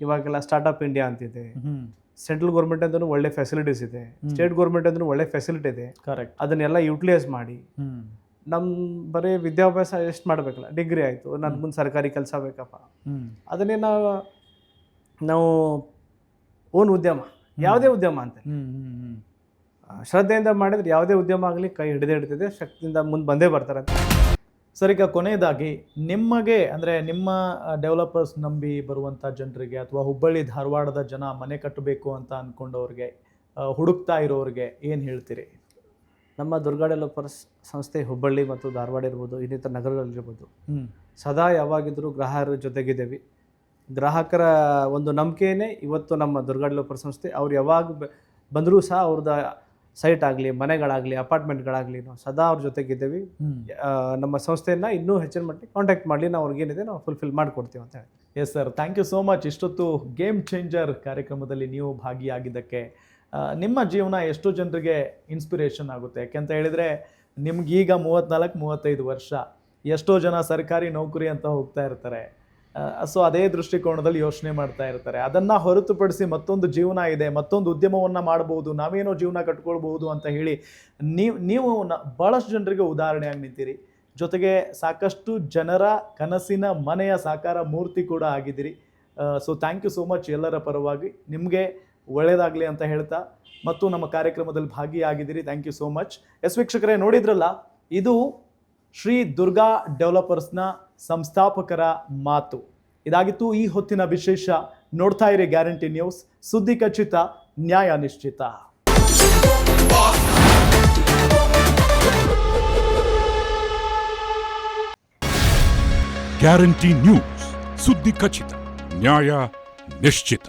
ಇವಾಗೆಲ್ಲ ಸ್ಟಾರ್ಟಪ್ ಇಂಡಿಯಾ ಅಂತಿದೆ, ಸೆಂಟ್ರಲ್ ಗೌರ್ಮೆಂಟ್ ಅಂದ್ರೂ ಒಳ್ಳೆ ಫೆಸಿಲಿಟೀಸ್ ಇದೆ, ಸ್ಟೇಟ್ ಗೌರ್ಮೆಂಟ್ ಅಂದ್ರೂ ಒಳ್ಳೆ ಫೆಸಿಲಿಟಿ ಇದೆ. ಕರೆಕ್ಟ್. ಅದನ್ನೆಲ್ಲ ಯುಟಿಲೈಸ್ ಮಾಡಿ ನಮ್ಮ ಬರೀ ವಿದ್ಯಾಭ್ಯಾಸ ಎಷ್ಟು ಮಾಡಬೇಕಲ್ಲ, ಡಿಗ್ರಿ ಆಯಿತು, ನನ್ನ ಮುಂದೆ ಸರ್ಕಾರಿ ಕೆಲಸ ಬೇಕಪ್ಪ, ಅದನ್ನೇ ನಾವು ಓನ್ ಉದ್ಯಮ, ಯಾವುದೇ ಉದ್ಯಮ ಅಂತ ಶ್ರದ್ಧೆಯಿಂದ ಮಾಡಿದ್ರೆ ಯಾವುದೇ ಉದ್ಯಮ ಆಗಲಿ ಕೈ ಹಿಡಿದಿಡ್ತಿದೆ, ಶಕ್ತಿಯಿಂದ ಮುಂದೆ ಬಂದೇ ಬರ್ತಾರೆ ಅಂತ. ಸರ್ ಈಗ ಕೊನೆಯದಾಗಿ ನಿಮಗೆ ಅಂದರೆ ನಿಮ್ಮ ಡೆವಲಪರ್ಸ್ ನಂಬಿ ಬರುವಂಥ ಜನರಿಗೆ ಅಥವಾ ಹುಬ್ಬಳ್ಳಿ ಧಾರವಾಡದ ಜನ ಮನೆ ಕಟ್ಟಬೇಕು ಅಂತ ಅಂದ್ಕೊಂಡವ್ರಿಗೆ, ಹುಡುಕ್ತಾ ಇರೋರಿಗೆ ಏನು ಹೇಳ್ತೀರಿ? ನಮ್ಮ ದುರ್ಗಾ ಡೆವಲಪರ್ಸ್ ಸಂಸ್ಥೆ ಹುಬ್ಬಳ್ಳಿ ಮತ್ತು ಧಾರವಾಡ ಇರ್ಬೋದು, ಇನ್ನಿತರ ನಗರಗಳಿರ್ಬೋದು, ಸದಾ ಯಾವಾಗಿದ್ದರೂ ಗ್ರಾಹಕರ ಜೊತೆಗಿದ್ದೇವೆ. ಗ್ರಾಹಕರ ಒಂದು ನಂಬಿಕೆಯೇ ಇವತ್ತು ನಮ್ಮ ದುರ್ಗಾ ಡೆವಲಪರ್ ಸಂಸ್ಥೆ. ಅವ್ರು ಯಾವಾಗ ಬಂದರೂ ಸಹ ಅವ್ರದ್ದು ಸೈಟ್ ಆಗಲಿ, ಮನೆಗಳಾಗಲಿ, ಅಪಾರ್ಟ್ಮೆಂಟ್ಗಳಾಗಲಿ, ನಾವು ಸದಾ ಅವ್ರ ಜೊತೆಗಿದ್ದೇವೆ. ನಮ್ಮ ಸಂಸ್ಥೆಯನ್ನು ಇನ್ನೂ ಹೆಚ್ಚಿನ ಮಟ್ಟಿಗೆ ಕಾಂಟ್ಯಾಕ್ಟ್ ಮಾಡಲಿ, ನಾವು ಅವ್ರಿಗೇನಿದೆ ನಾವು ಫುಲ್ಫಿಲ್ ಮಾಡಿಕೊಡ್ತೀವಿ ಅಂತ ಹೇಳಿ. Yes sir, thank you so much. ಇಷ್ಟೊತ್ತು ಗೇಮ್ ಚೇಂಜರ್ ಕಾರ್ಯಕ್ರಮದಲ್ಲಿ ನೀವು ಭಾಗಿಯಾಗಿದ್ದಕ್ಕೆ. ನಿಮ್ಮ ಜೀವನ ಎಷ್ಟೋ ಜನರಿಗೆ ಇನ್ಸ್ಪಿರೇಷನ್ ಆಗುತ್ತೆ. ಯಾಕೆಂತ ಹೇಳಿದರೆ ನಿಮ್ಗೀಗ 34-35 ವರ್ಷ, ಎಷ್ಟೋ ಜನ ಸರ್ಕಾರಿ ನೌಕರಿ ಅಂತ ಹೋಗ್ತಾ ಇರ್ತಾರೆ. ಸೊ ಅದೇ ದೃಷ್ಟಿಕೋನದಲ್ಲಿ ಯೋಚನೆ ಮಾಡ್ತಾ ಇರ್ತಾರೆ. ಅದನ್ನು ಹೊರತುಪಡಿಸಿ ಮತ್ತೊಂದು ಜೀವನ ಇದೆ, ಮತ್ತೊಂದು ಉದ್ಯಮವನ್ನು ಮಾಡ್ಬೋದು, ನಾವೇನೋ ಜೀವನ ಕಟ್ಕೊಳ್ಬೋದು ಅಂತ ಹೇಳಿ ನೀವು ಭಾಳಷ್ಟು ಜನರಿಗೆ ಉದಾಹರಣೆಯಾಗಿ ನಿಂತೀರಿ. ಜೊತೆಗೆ ಸಾಕಷ್ಟು ಜನರ ಕನಸಿನ ಮನೆಯ ಸಾಕಾರ ಮೂರ್ತಿ ಕೂಡ ಆಗಿದ್ದೀರಿ. So thank you so much. ಎಲ್ಲರ ಪರವಾಗಿ ನಿಮಗೆ ಒಳ್ಳೆಯದಾಗಲಿ ಅಂತ ಹೇಳ್ತಾ ಮತ್ತು ನಮ್ಮ ಕಾರ್ಯಕ್ರಮದಲ್ಲಿ ಭಾಗಿಯಾಗಿದ್ದೀರಿ. Thank you so much. ವೀಕ್ಷಕರೇ, ನೋಡಿದ್ರಲ್ಲ, ಇದು ಶ್ರೀ ದುರ್ಗಾ ಡೆವಲಪರ್ಸ್ನ ಸಂಸ್ಥಾಪಕರ ಮಾತು. ಇದಾಗಿತ್ತು ಈ ಹೊತ್ತಿನ ವಿಶೇಷ. ನೋಡ್ತಾ ಇರಿ ಗ್ಯಾರಂಟಿ ನ್ಯೂಸ್, ಸುದ್ದಿ ಖಚಿತ, ನ್ಯಾಯ ನಿಶ್ಚಿತ. ಗ್ಯಾರಂಟಿ ನ್ಯೂಸ್, ಸುದ್ದಿ ಖಚಿತ, ನ್ಯಾಯ ನಿಶ್ಚಿತ.